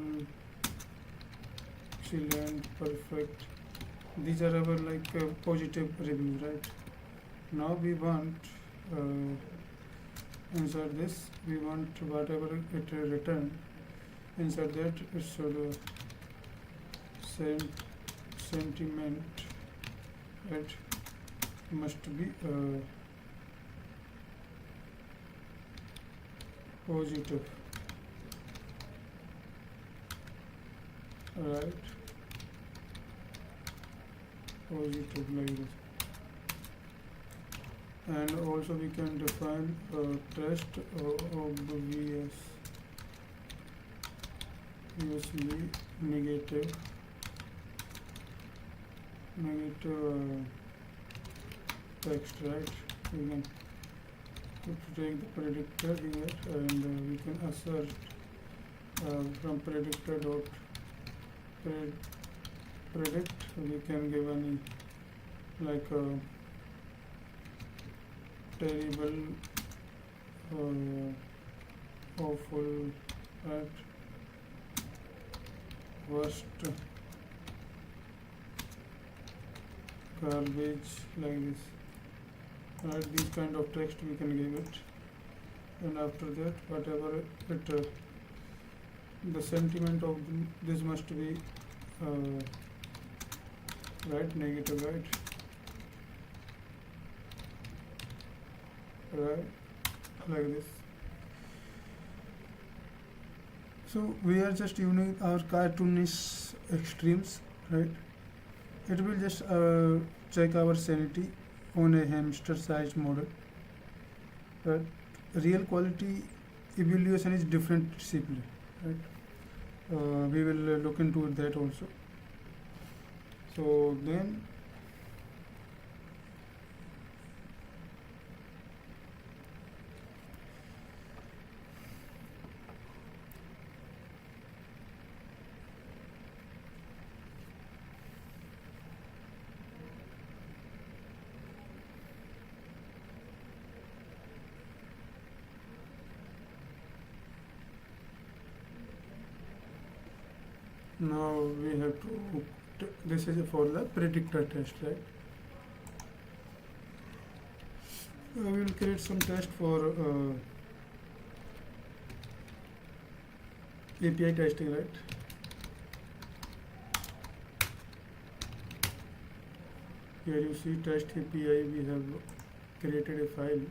excellent, perfect. These are our like positive review, right? Now we want inside this, we want whatever it return, inside that it should sentiment, right? Must be positive, right? Positive like this. And also we can define test obvious usually negative text, right? We can take the predictor here, and we can assert from predictor dot predict. We can give any like terrible, awful, right? Worst, garbage, like this, right? These kind of text we can give it, and after that whatever it the sentiment of this must be right, negative, right, like this. So we are just using our cartoonish extremes, right? It will just check our sanity on a hamster-sized model, right? Real quality evaluation is different discipline, right? We will look into that also. So then now we have to this is for the predictor test, right? We will create some test for API testing, right? Here you see test API. We have created a file,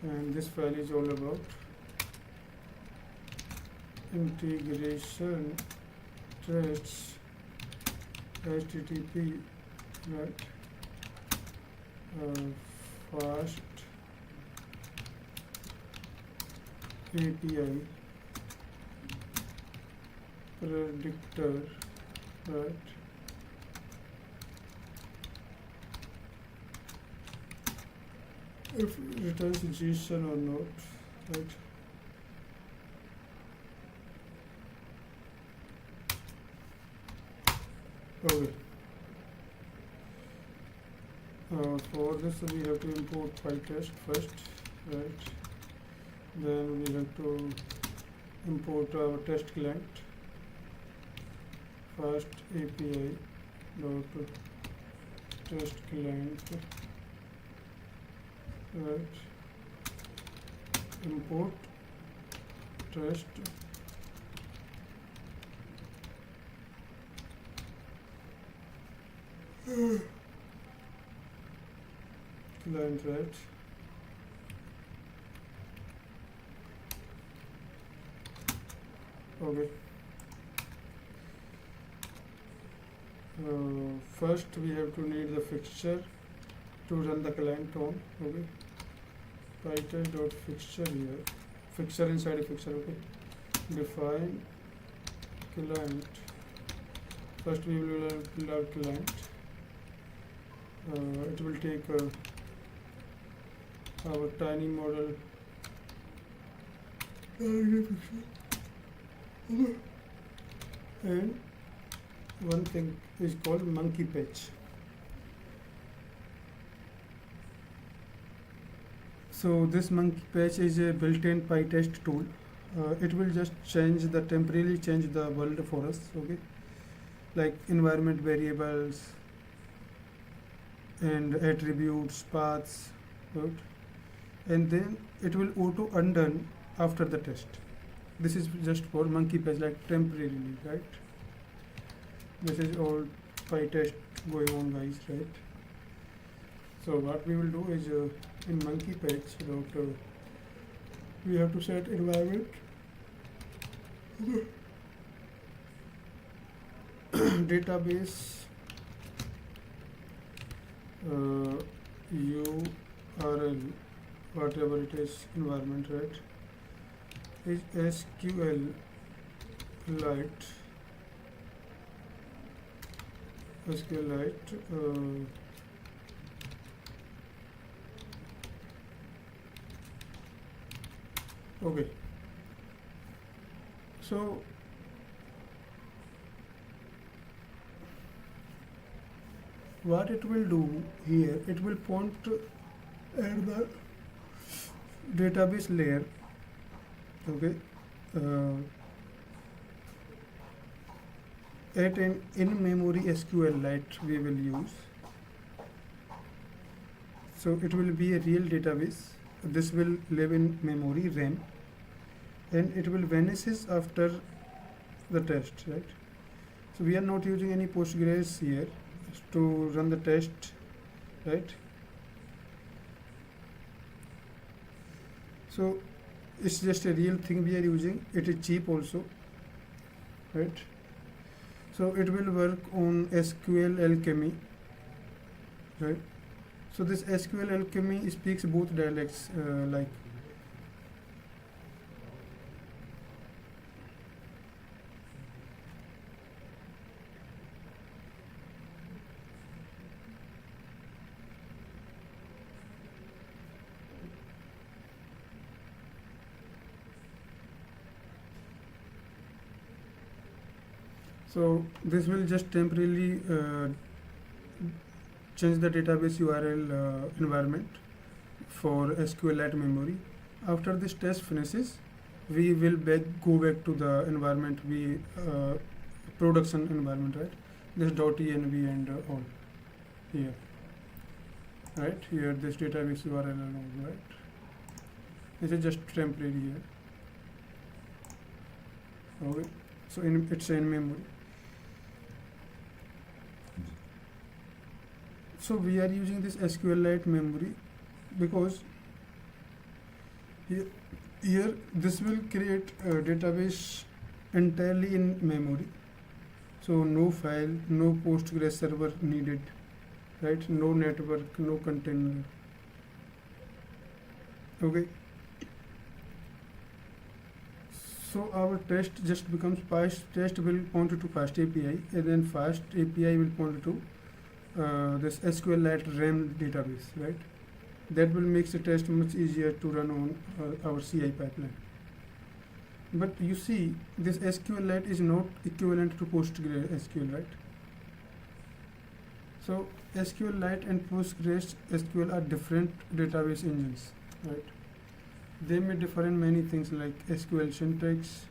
and this file is all about integration tests HTTP, right? Fast API predictor, right? If it returns JSON or not, right? Okay. For this we have to import PyTest first, right? Then we have to import our test client, fast API dot test client, right? Import test client, right? Okay. First we have to need the fixture to run the client on. Okay. PyTest dot fixture here. Fixture inside a fixture. Okay. Define client. First we will build our client. It will take our tiny model and one thing is called monkey patch. So this monkey patch is a built-in PyTest tool. It will just temporarily change the world for us, okay? Like environment variables and attributes, paths, right? And then it will auto undone after the test. This is just for monkey patch, like temporarily, right? This is all PyTest going on, guys, right? So what we will do is in monkey patch we have to set environment database URL, whatever it is, environment, right, is SQL SQLite, SQLite. Okay. So what it will do here, it will point at the database layer. Okay. Uh, at an in-memory SQLite we will use. So it will be a real database. This will live in memory RAM, and it will vanishes after the test, right? So we are not using any Postgres here to run the test, right? So it's just a real thing we are using. It is cheap also, right? So it will work on SQL Alchemy, right? So this SQL Alchemy speaks both dialects, like so this will just temporarily change the database URL environment for SQLite memory. After this test finishes, we will go back to the environment we production environment, right? This .env and all here, right? Here this database URL and all, right? This is just temporary here. Okay, so it's in memory. So we are using this SQLite memory because here this will create a database entirely in memory. So no file, no Postgres server needed, right? No network, no container. Okay. So our test just becomes fast. Test will point to fast API, and then fast API will point to this SQLite RAM database, right? That will make the test much easier to run on our CI pipeline. But you see, this SQLite is not equivalent to PostgreSQL, right? So SQLite and PostgreSQL are different database engines, right? They may differ in many things like SQL syntax,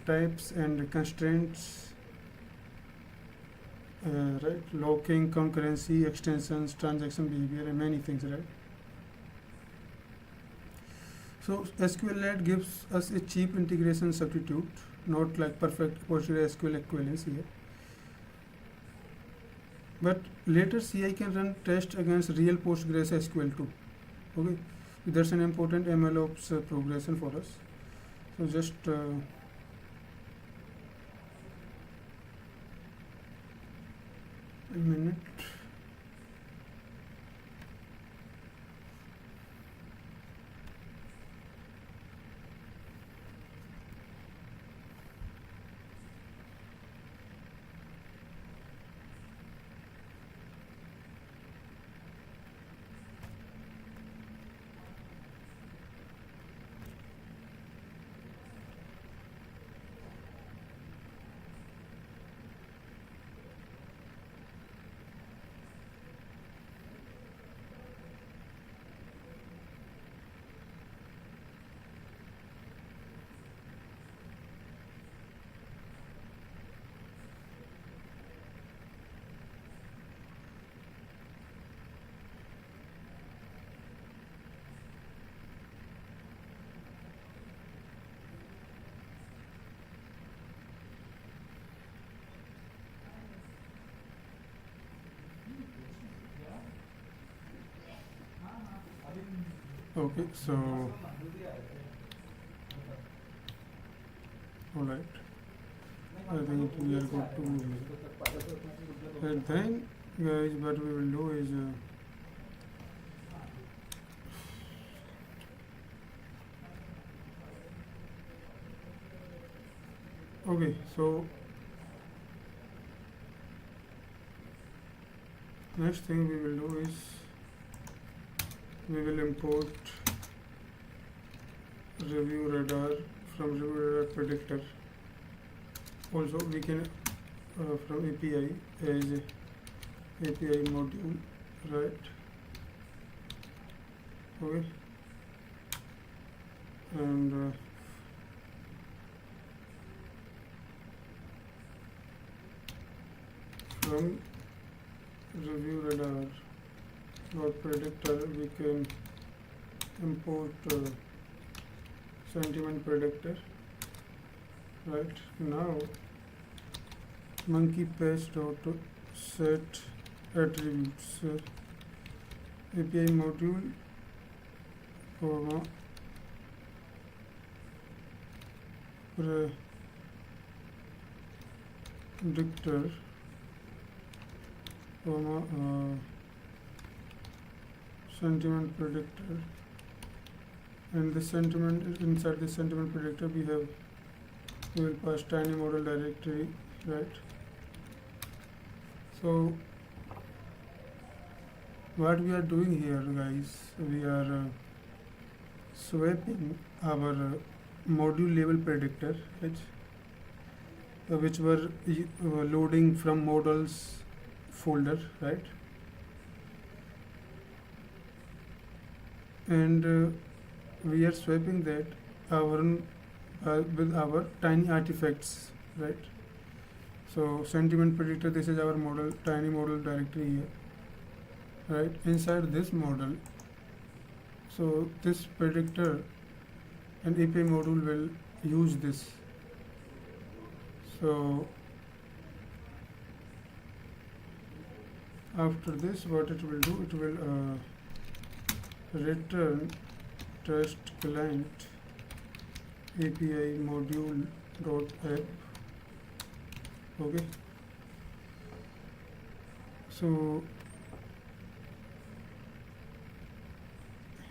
types and constraints, right? Locking, concurrency, extensions, transaction behavior, and many things, right? So SQLite gives us a cheap integration substitute, not like perfect PostgreSQL equivalence here. But later CI can run test against real PostgreSQL too. Okay, that's an important mlops progression for us. So just a minute. Okay, so all right. I think we are good to move here. And then, guys, what we will do is Okay, so next thing we will do is we will import review radar from review radar predictor. Also we can from API as API module, right? Okay, and from review radar or predictor we can import sentiment predictor, right? Now monkey patch dot set attributes API module comma predictor comma sentiment predictor, and the sentiment inside the sentiment predictor we will pass tiny model directory, right? So what we are doing here, guys, we are swapping our module level predictor, right, which were loading from models folder, right? And we are swapping that our with our tiny artifacts, right? So sentiment predictor, this is our model, tiny model directory here, right? Inside this model, so this predictor and API module will use this. So after this, what it will do, it will return test client API module dot app. Okay, so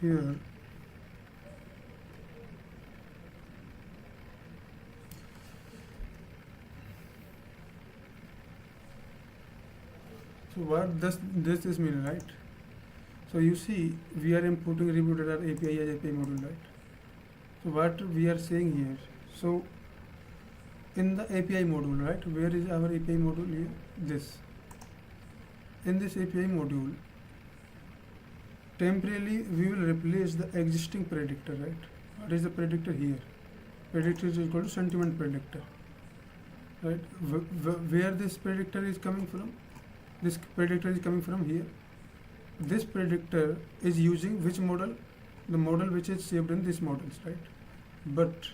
here so what does this is mean, right? So you see we are importing rebooted our API as API module, right? So what we are saying here, so in the API module, right, where is our API module here? This. In this API module, temporarily we will replace the existing predictor, right? What is the predictor here? Predictor is equal to sentiment predictor, right? Where this predictor is coming from? This predictor is coming from here. This predictor is using which model? The model which is saved in this models, right? But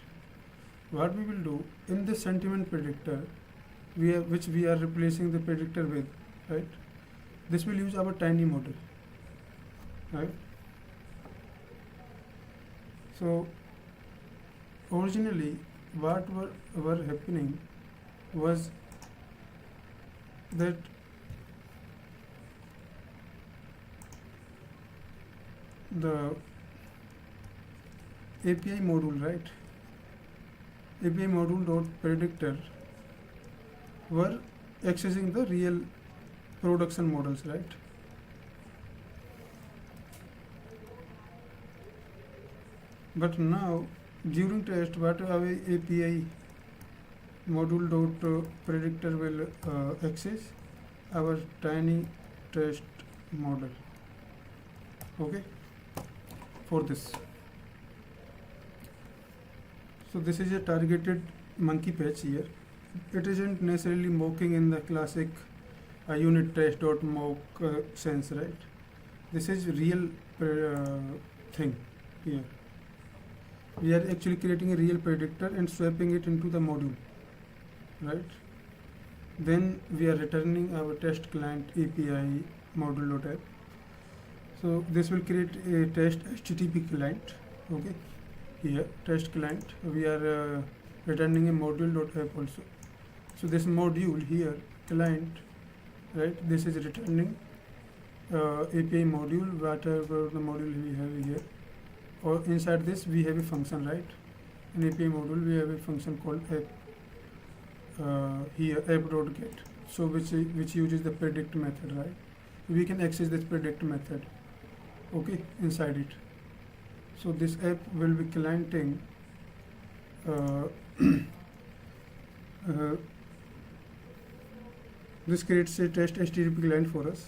what we will do in the sentiment predictor, which we are replacing the predictor with, right? This will use our tiny model, right? So originally what were happening was that the API module, right? API module dot predictor were accessing the real production models, right? But now during test, what our API module dot predictor will access our tiny test model. Okay, for this. So this is a targeted monkey patch here. It isn't necessarily mocking in the classic unit test dot mock sense, right? This is real thing here. We are actually creating a real predictor and swapping it into the module, right? Then we are returning our test client API module.app. So this will create a test HTTP client. Okay, here test client. We are returning a module.app also. So this module here client, right? This is returning API module, whatever the module we have here. Or inside this we have a function, right? In API module we have a function called app. here app.get, so which uses the predict method, right? We can access this predict method, okay, inside it. So this app will be clienting uh, uh, this creates a test HTTP client for us.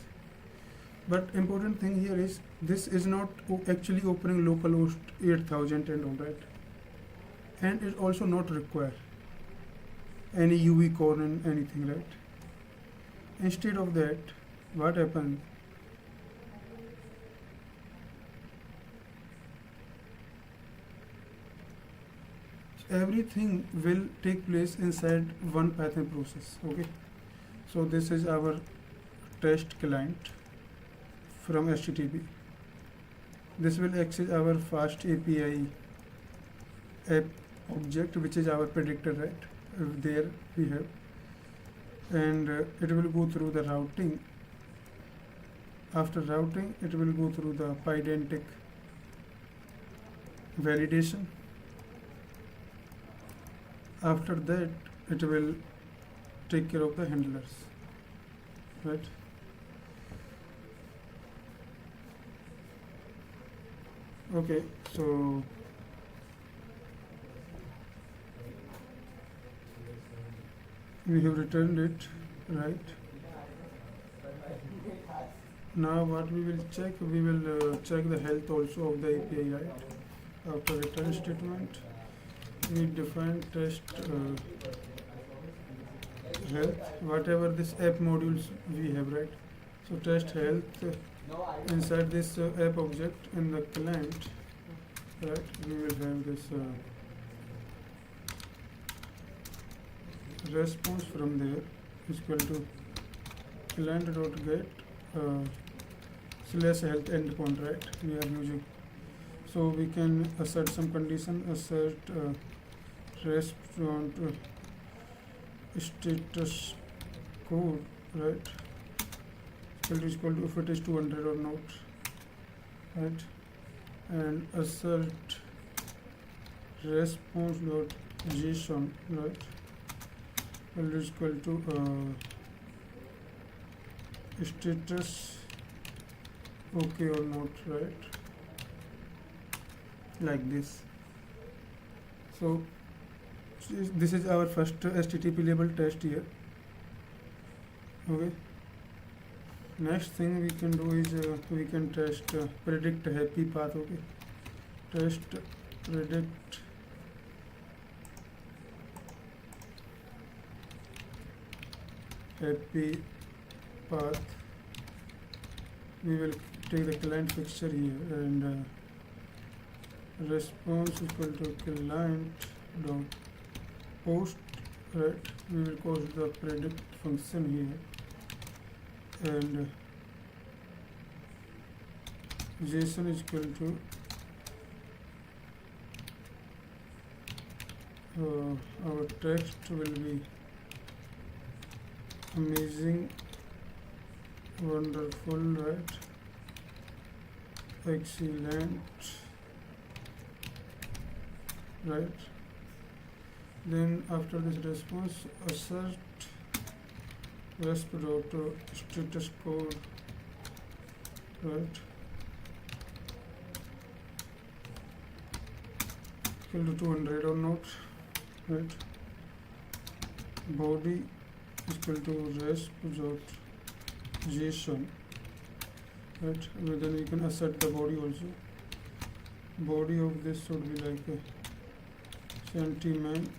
But important thing here is this is not actually opening localhost 8000 and all that, and it also not require any UV core and anything, right? Instead of that, what happens? Everything will take place inside one Python process, okay? So this is our test client from HTTP. This will access our fast API app object, which is our predictor, right? There we have, and it will go through the routing. After routing, it will go through the pydantic validation. After that, it will take care of the handlers, right? Okay, so we have returned it, right? Now what we will check, we will check the health also of the API, right? After return statement, we define test health, whatever this app modules we have, right? So test health inside this app object in the client, right? We will have this response from there is equal to client.get /health endpoint, right? We are using, so we can assert some condition, assert restaurant status code, right? Is equal to if it is 200 or not, right? And assert response.json, right? Is equal to status okay or not, right? Like this. So this is our first HTTP label test here, okay? Next thing we can do is we can test predict happy path, okay? Test predict happy path. We will take the client fixture here, and response equal to client dot post, right? We will call the predict function here, and JSON is equal to our text will be amazing, wonderful, right? Excellent, right? Then after this response, assert status code, right? Equal to 200 or not, right? Body is equal to resp.json, right? And then we can assert the body also. Body of this should be like a sentiment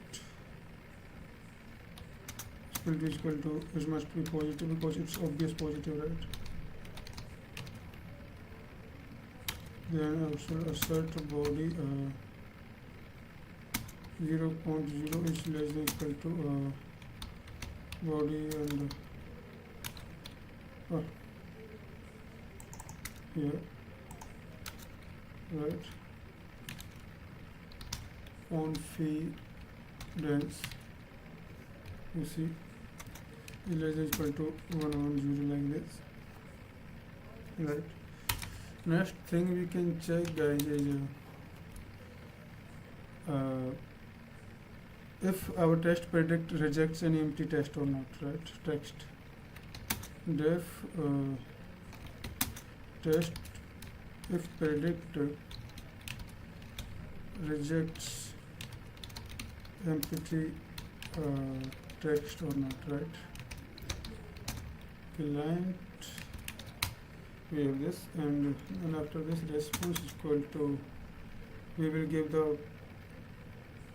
is equal to, it must be positive because it's obvious positive, right? Then also assert body 0.0 is less than equal to body, and here, right? Confidence, you see, is less than equal to 110, like this, right? Next thing we can check, guys, is if our test predict rejects any empty text or not, right? Text def test if predict rejects empty text or not, right? Client, we have this, and after this response is equal to, we will give the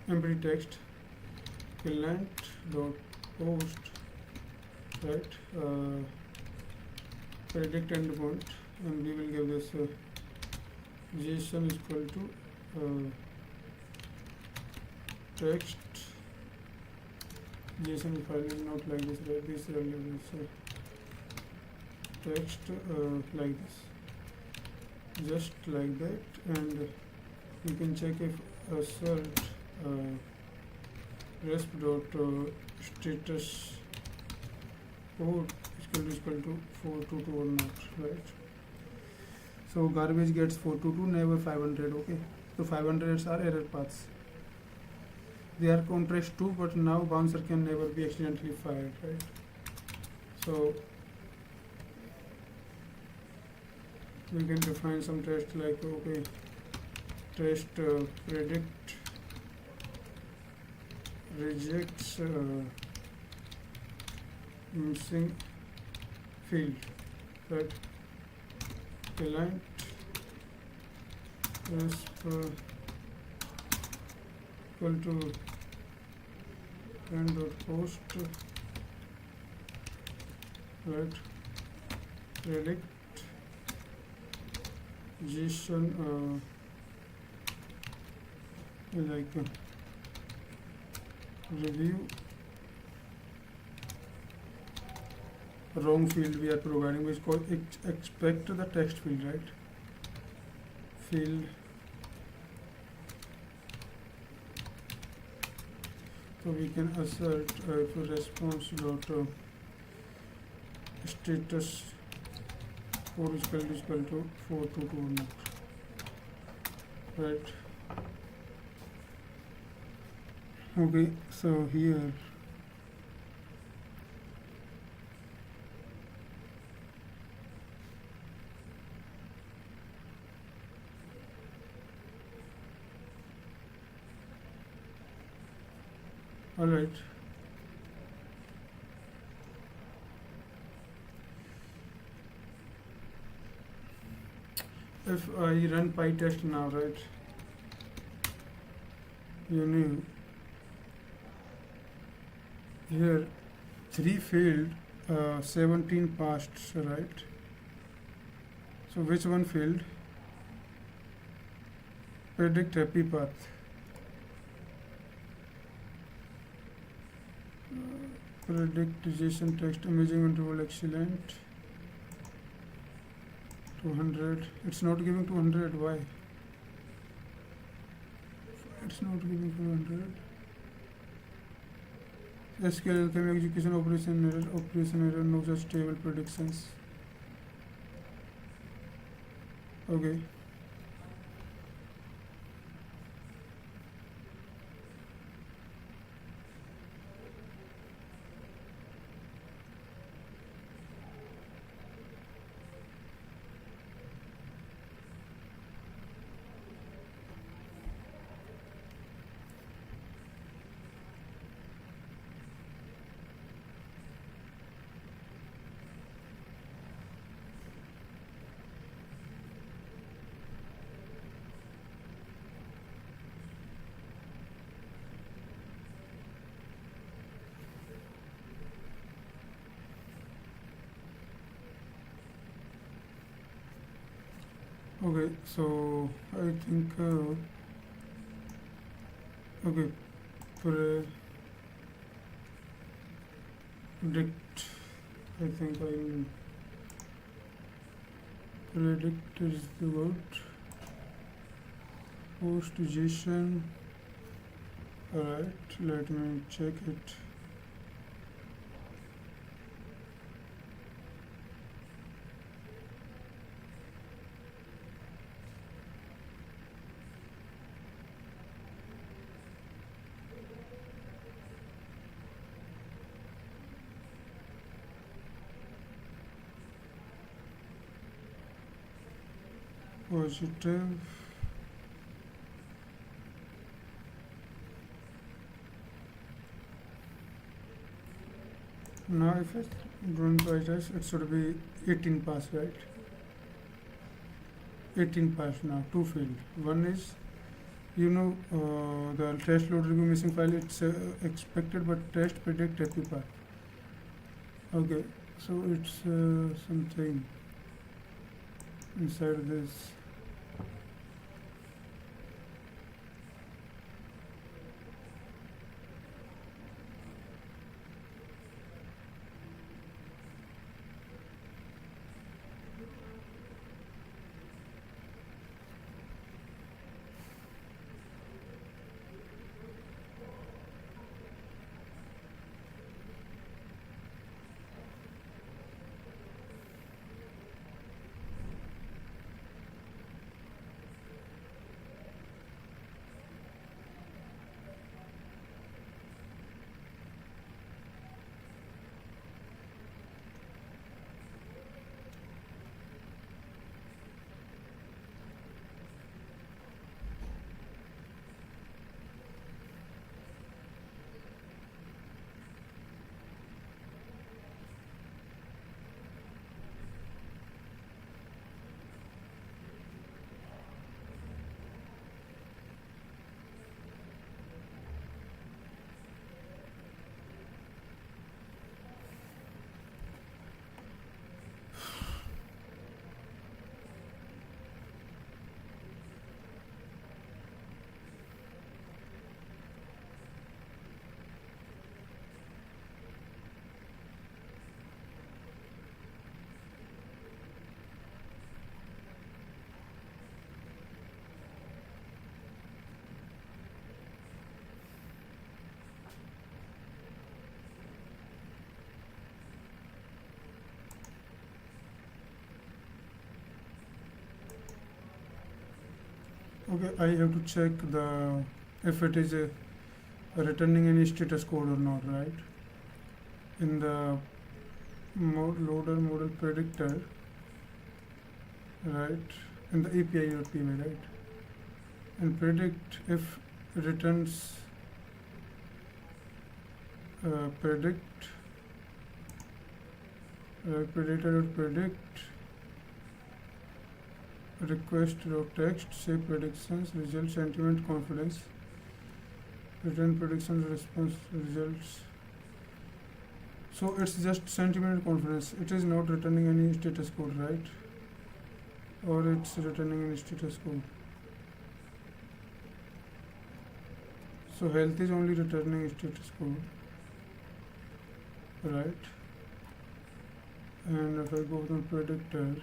empty text client dot post, right? Predict endpoint, and we will give this JSON is equal to text. JSON file is not like this, right? This value is text like this, just like that, and you can check if assert resp dot status port is equal to 422 or not, right? So garbage gets 422, never 500. Okay, so 500s are error paths. They are contrast 2, but now bouncer can never be accidentally fired, right? So we can define some test like, okay, test predict rejects missing field, right? Client is equal to end dot post, right? Predict JSON like review wrong field we are providing, which is called expect the text field, right? Field, so we can assert if response dot status 4 is equal to 422 or not, right? Okay, so here all right, if I run PyTest now, right, you know here 3 failed, 17 passed, right? So which one failed? Predict happy path. Predict JSON text imaging interval excellent 200. It's not giving 200. Why? It's not giving 200. SQL alchemy execution operation error, no such stable predictions. Okay. Okay, so I think okay, predict, I think I predict is the word. Post JSON. Alright, let me check it. positive. Now if I doing price, it should be 18 pass, right? 18 pass now, two field. One is, the test load review missing file, it's expected but test predict happy path. Okay, so it's something inside this. Okay, I have to check the if it is returning any status code or not, right? In the loader model predictor, right? In the API.py, right? And predict if returns predict predator.predict request text, say predictions, result, sentiment, confidence, return predictions, response, results. So it's just sentiment and confidence. It is not returning any status code, right? Or it's returning any status code. So health is only returning status code, right? And if I go to predictor,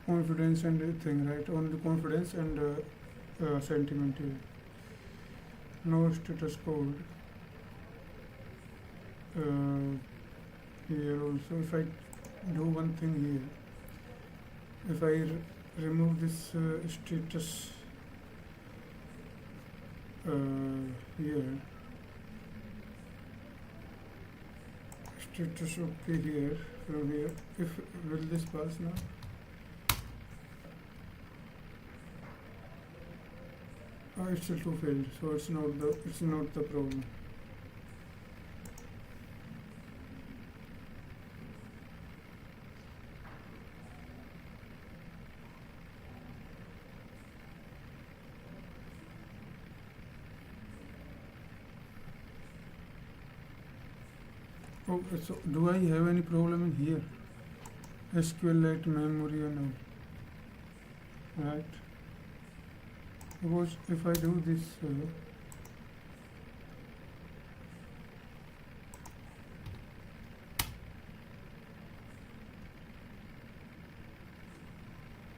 confidence and thing, right? Only confidence and sentiment here. No status code here also. If I do one thing here, if I remove this status here, status okay here, from here, if will this pass now? It's still two failed, so it's not the problem. Okay, so do I have any problem in here? SQLite memory and all, right? Suppose if I do this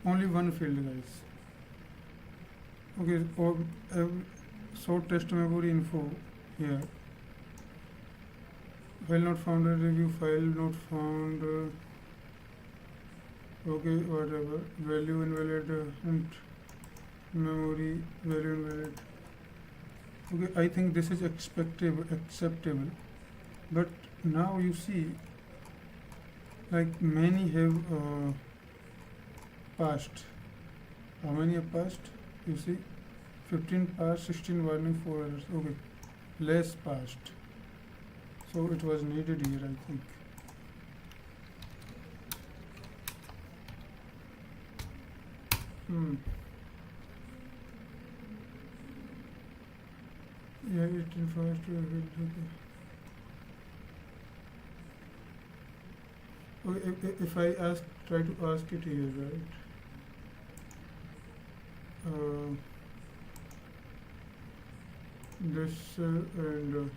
only one field, guys. Okay, or sort test memory info here. File not found, review file not found. Okay, whatever. Value invalid and memory value invalid. Okay, I think this is acceptable. But now you see, like many have passed. How many have passed? You see, 15 passed, 16 warning, 4 errors. Okay, less passed. So it was needed here, I think. Yeah, it refers to okay, if I try to ask it here, right? This and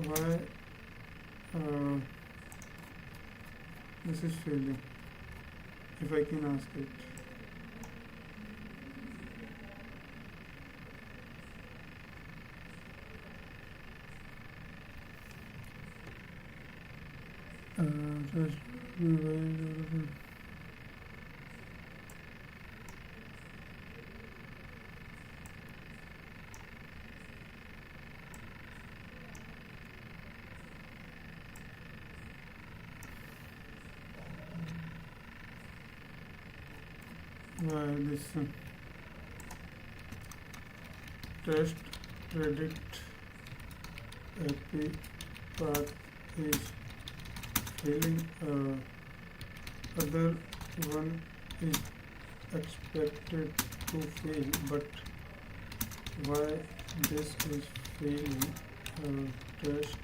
why this is failing, if I can ask it. Just why this test predict AP path is failing, other one is expected to fail, but why this is failing? Test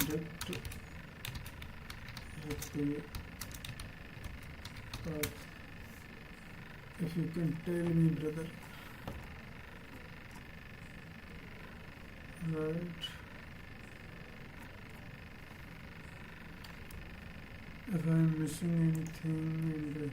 predict AP path. If you can tell me, brother. Right. If I am missing anything in the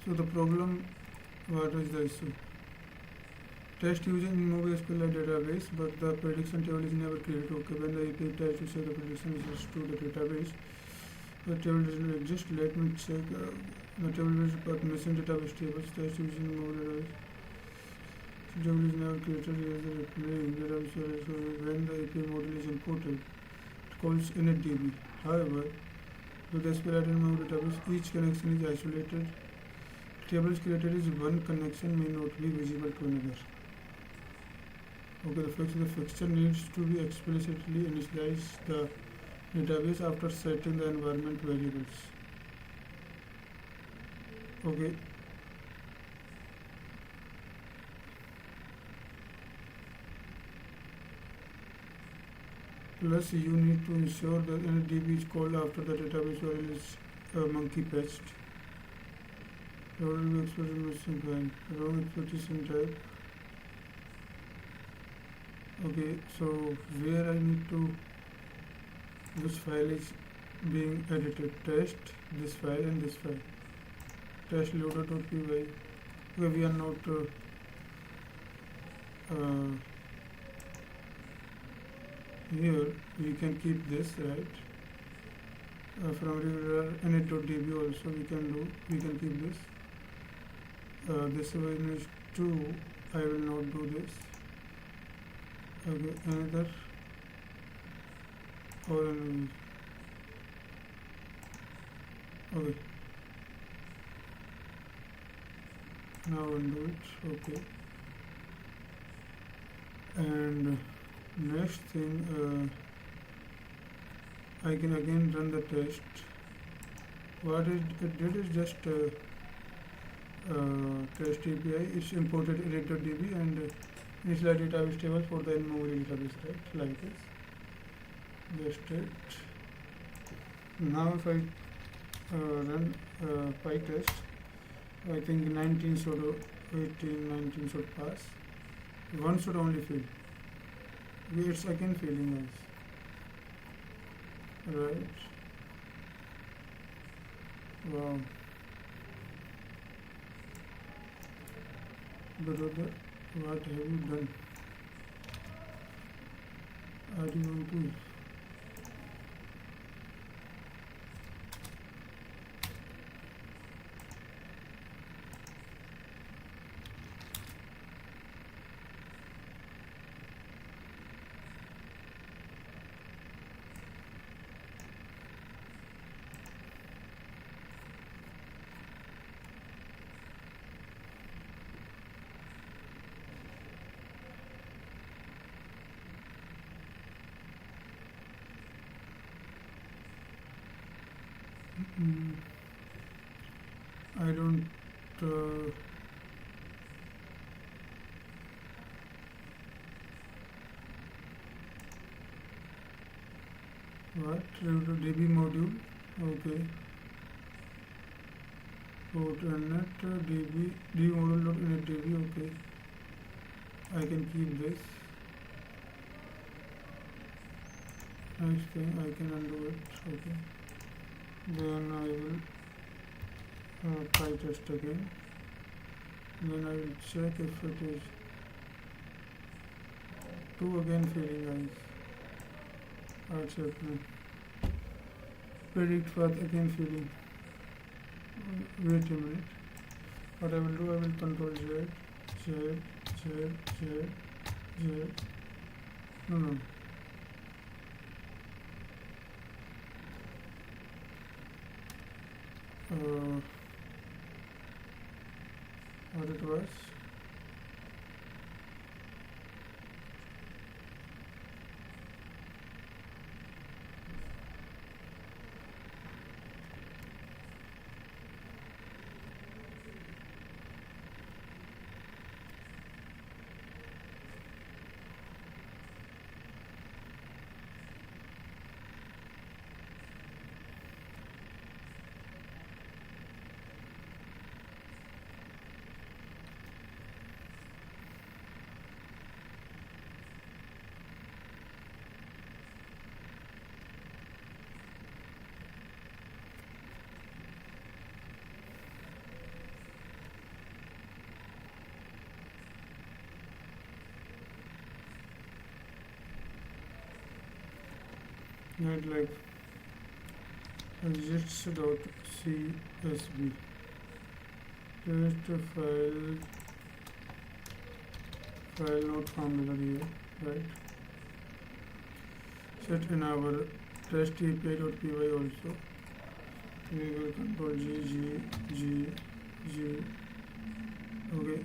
so the problem, what is the issue? Test using MySQL database, but the prediction table is never created. Okay, when the API tries to say the prediction is to the database, the table doesn't exist. Let me check. The table is but missing database tables. Test using MySQL database. The table is never created. Here is the replaying database. When the API model is imported, it calls initDB. However, with the SQLite and MySQL database, each connection is isolated. Tables created is one connection may not be visible to another. Okay, the fixture needs to be explicitly initialize the database after setting the environment variables. Okay. Plus, you need to ensure that initDB is called after the database variable is monkey patched. Will be expressed in missing file. Wrong expectation type. Okay, so where I need to, which file is being edited? Test, this file and this file. Test loader.py. Okay, we are not here. We can keep this, right? From init.db also we can keep this. This one is 2. I will not do this. Okay, another or another. Okay, now undo it. Okay, and next thing, I can again run the test. What it did is just test API. It's imported init.db and initial data is stable for the in-memory database, right? Like this. The state. Now if I run PyTest, I think 19 should 18, 19 should pass. One should only fail. It's again failing, guys. Right. Wow. Brother, what have you done? Are you going to? Mm, I don't. What? DB module. Okay. Port net DB module dot init DB. Okay. I can keep this. Next thing I can undo it. Okay. Then I will try test again. Then I will check if it is 2 again failing, guys. What's happening? Predict path again failing. Wait a minute. What I will do, I will control Z. No. What it was? Not like exits.csv test file not found over here, right? Set in our test API.py also. We will control G. Okay.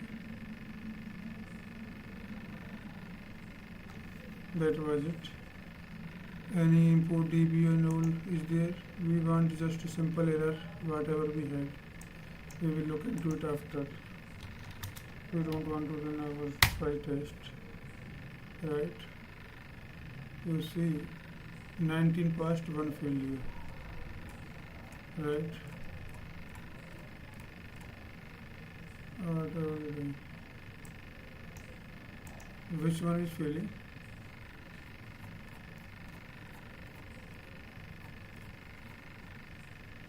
That was it. Any import DB and all is there. We want just a simple error, whatever we had. We will look into it after. We don't want to run our PyTest, right? You see, 19 passed, 1 failure, right? Which one is failing?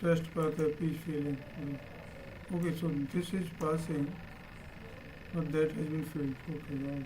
Test path is failing. Okay, so this is passing, but that has been failed. Okay, wow.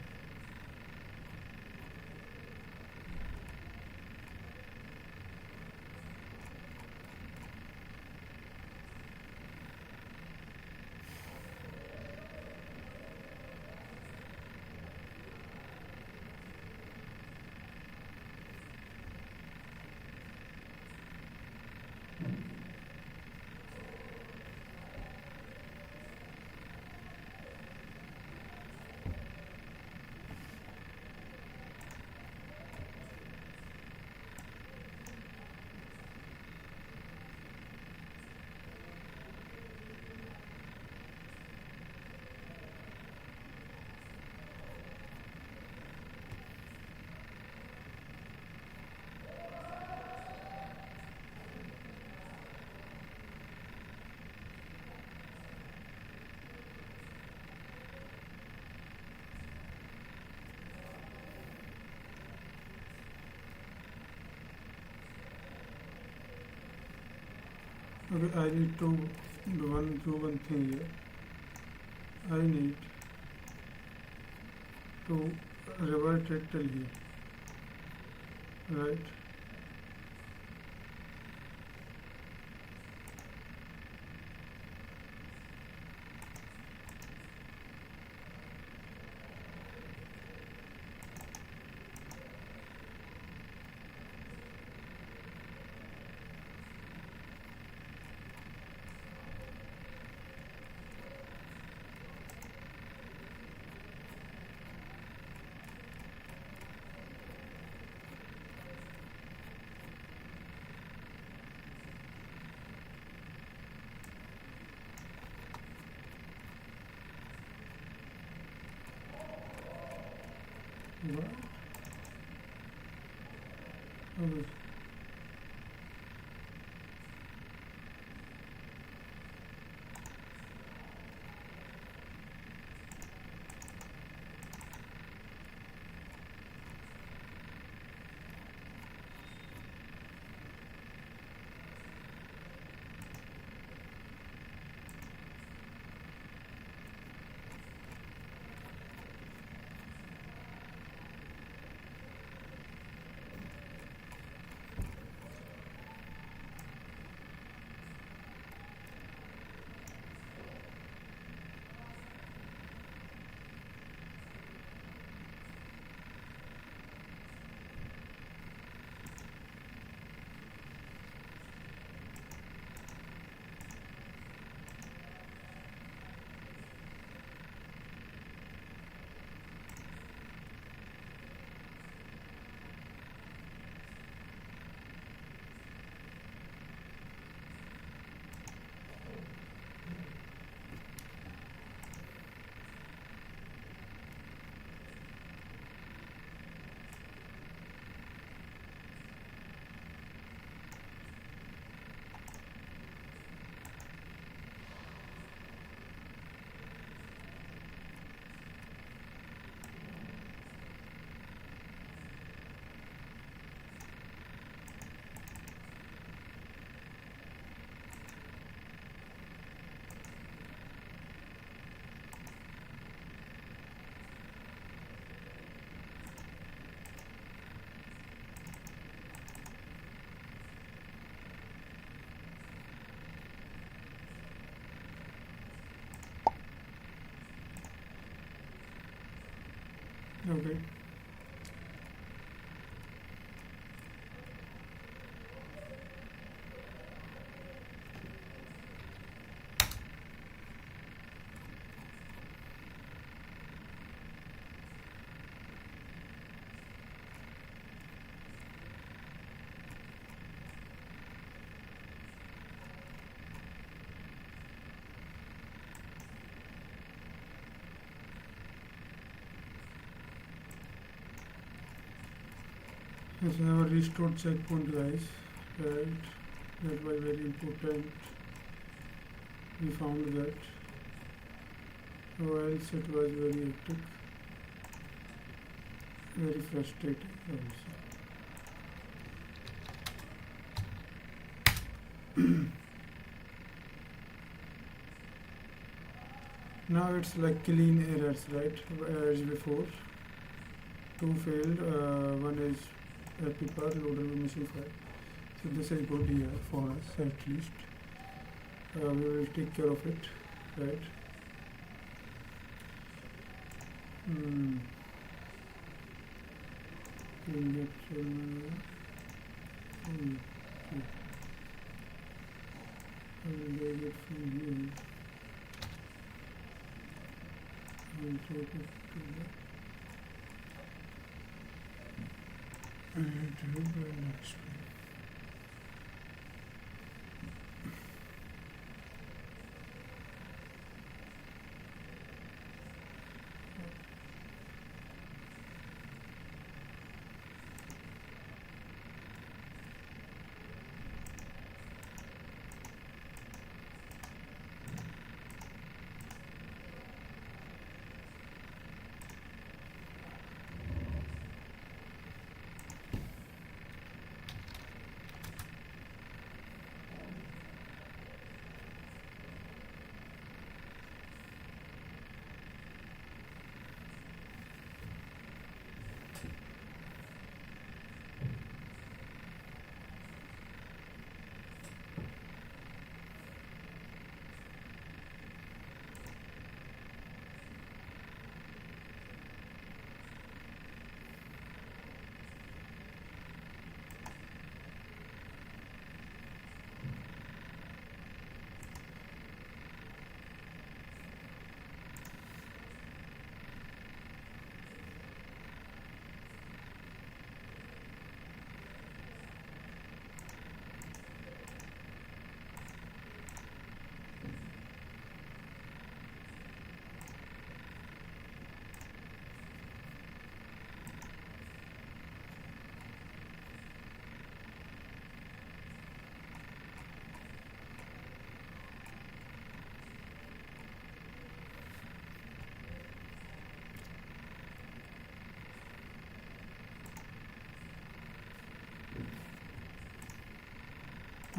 Okay, I need to do one thing here. I need to revert it till here, right? What? Okay. Okay. This is our restored checkpoint, guys. Right. That was very important. We found that. Or else it was very hectic, very frustrating also. Now it's like clean errors, right? As before, two failed. One is paper loader with missing file. So this is good here for us at least. We will take care of it, right? Hmm. Injection. Okay. I will take it from here. I will take it to the next one.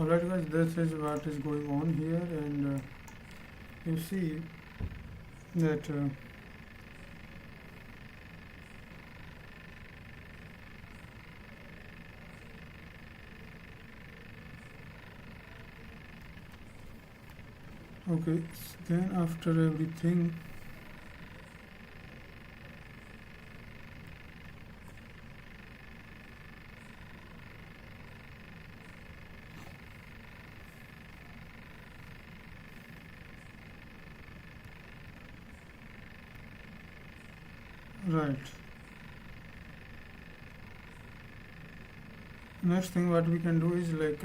Alright guys, this is what is going on here, and you see that okay, then after everything, right, next thing what we can do is like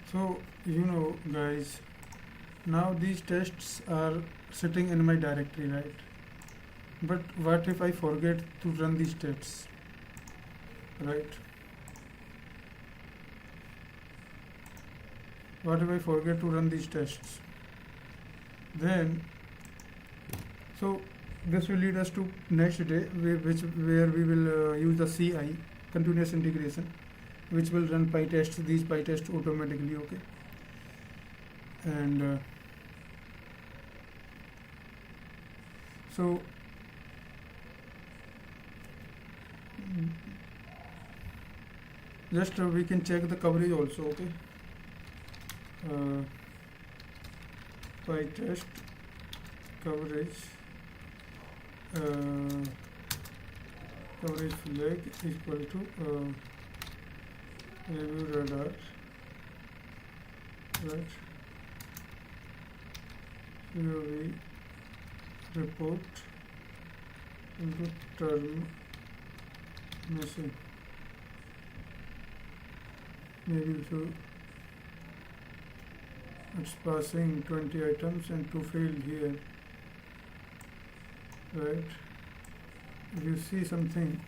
so guys, now these tests are sitting in my directory, right? But what if I forget to run these tests, right? What if I forget to run these tests? Then, so this will lead us to next day, where we will use the CI, continuous integration, which will run these PyTests automatically, okay? And so just we can check the coverage also, okay? PyTest coverage coverage flag equal to review radar, right? COV report into term missing. Maybe so it's passing 20 items and 2 failed here, right? If you see something,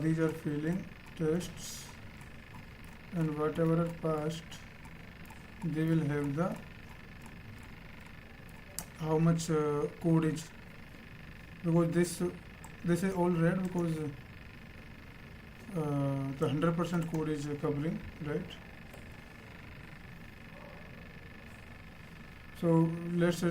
these are failing tests, and whatever are passed, they will have the how much code is, because this is all red because the 100% code is covering, right? So let's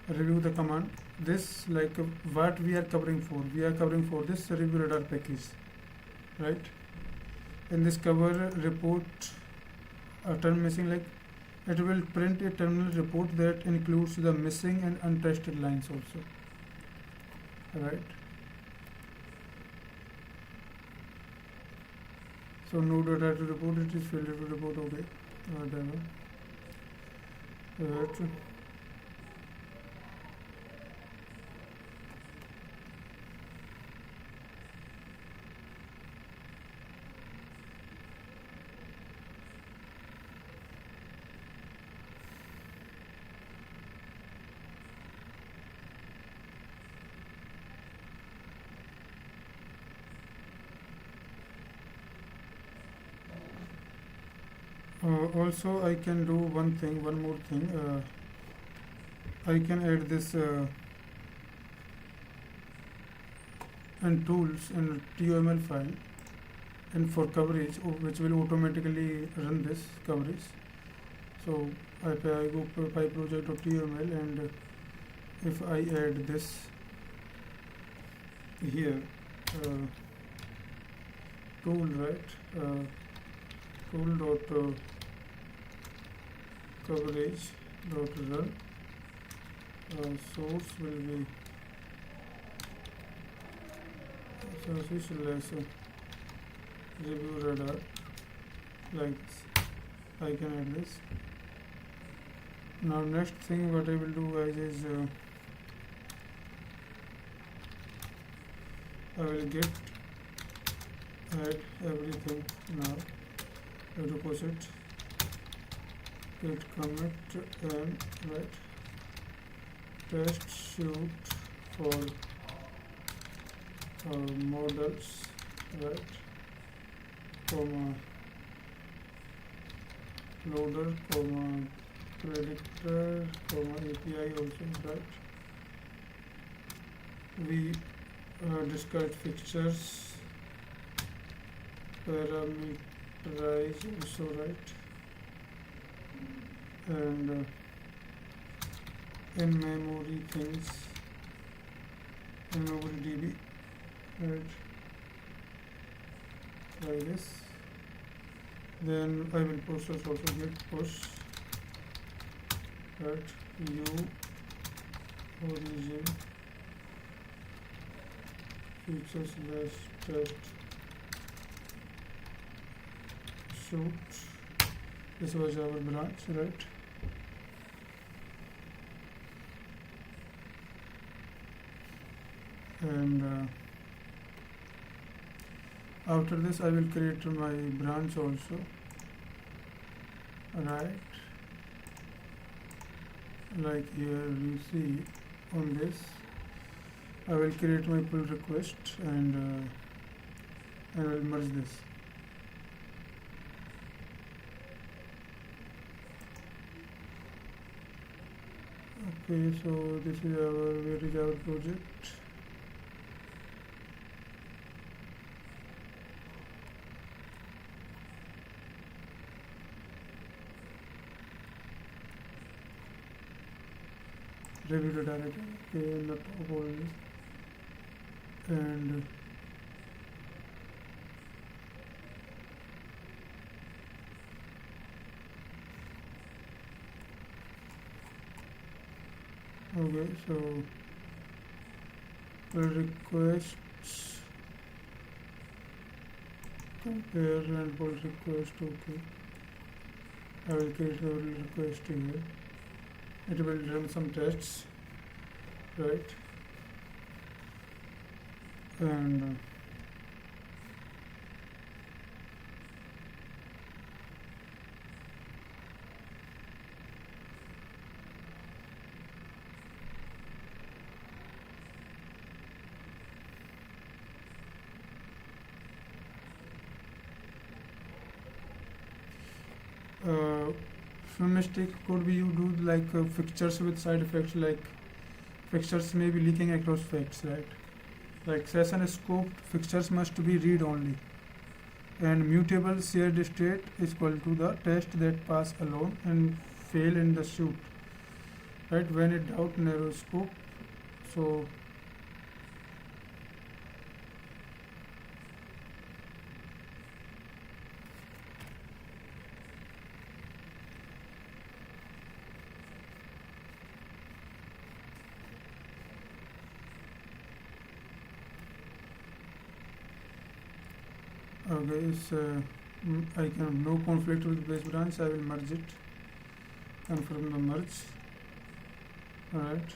review the command. This like what we are covering for. We are covering for this review radar package, right? In this cover report term missing, like it will print a terminal report that includes the missing and untested lines also, right? So no data to report, it is failure to report, okay, whatever. Right. Also I can do one more thing. I can add this and tools in TOML file, and for coverage, which will automatically run this coverage. So I go pyproject.tml, and if I add this here, tool, right? Tool dot coverage dot run, source will be source is less review radar, like this. I can add this. Now next thing what I will do, guys, is I will get add everything now, reposit git commit and right test shoot for models right comma loader comma predictor comma API also right we discard fixtures parameterize also right and in memory things in memory DB right like this then I will process also git push right u origin features less test shoot this was our branch right and after this I will create my branch also right like here you see on this I will create my pull request and I will merge this okay so this is our where is our project review the data okay not only and okay so pull requests compare and pull request okay I will create a request here it will run some tests right and some mistake could be you do like fixtures with side effects like fixtures may be leaking across facts right like session scope fixtures must be read only and mutable shared state is equal to the test that pass alone and fail in the shoot right when it doubt narrow scope so okay I can no conflict with base branch I will merge it and from the merge alright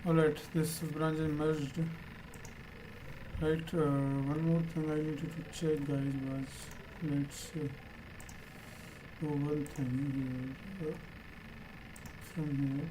alright this branch is merged right one more thing I needed to check guys was let's do one thing here from here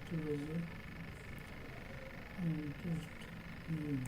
to measure interest in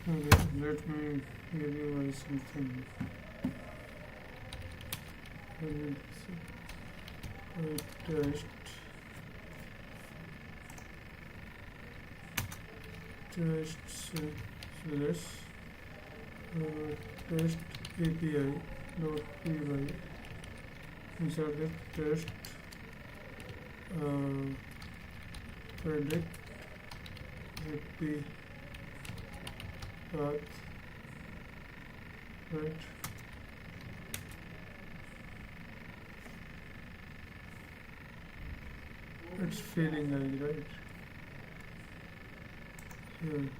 okay, let me give you something. Let me see. Test slash test API dot py. Inside the test predict happy path, right? It's feeling like, right? Here.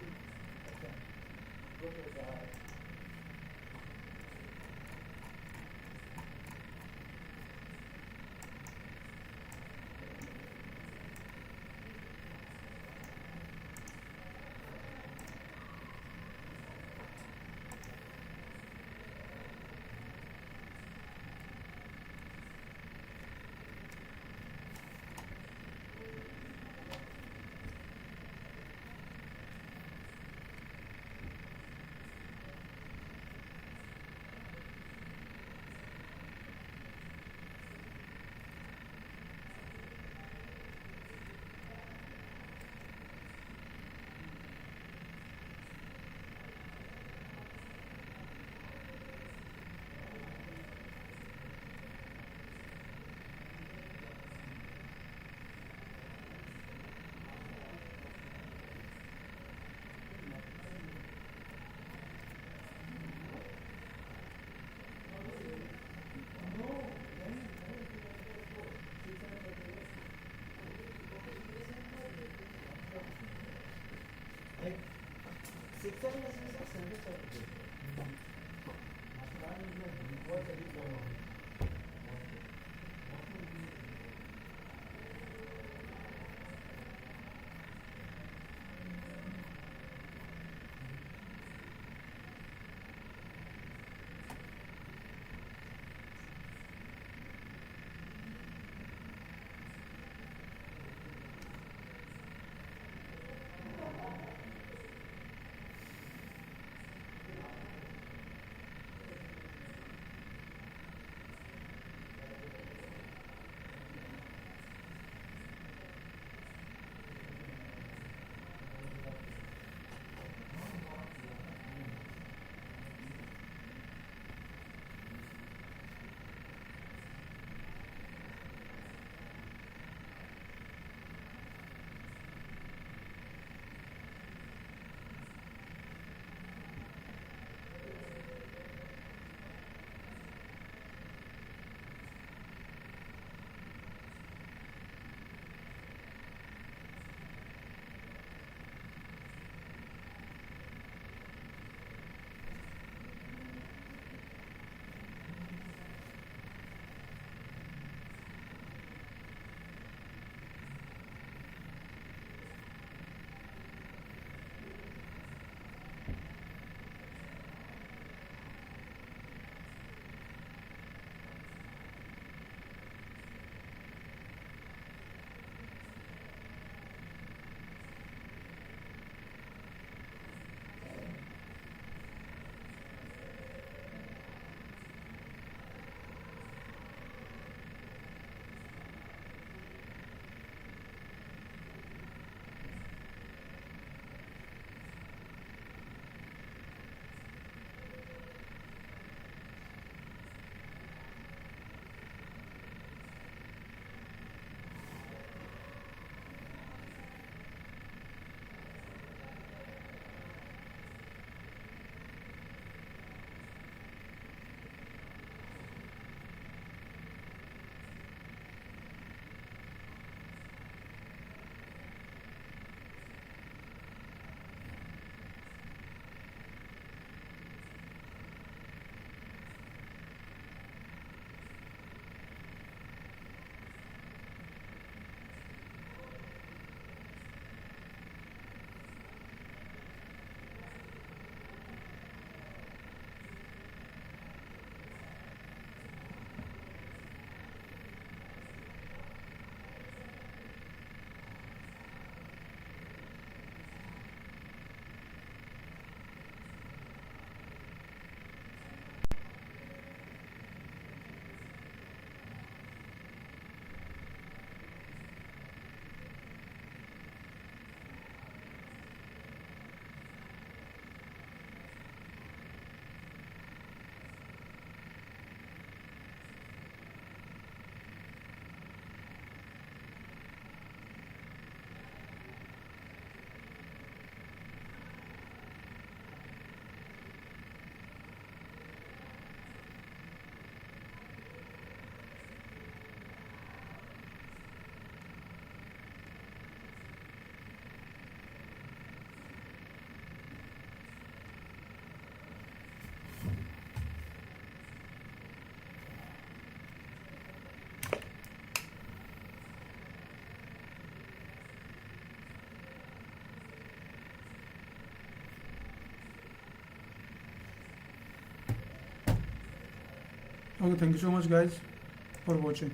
Okay, thank you so much, guys, for watching.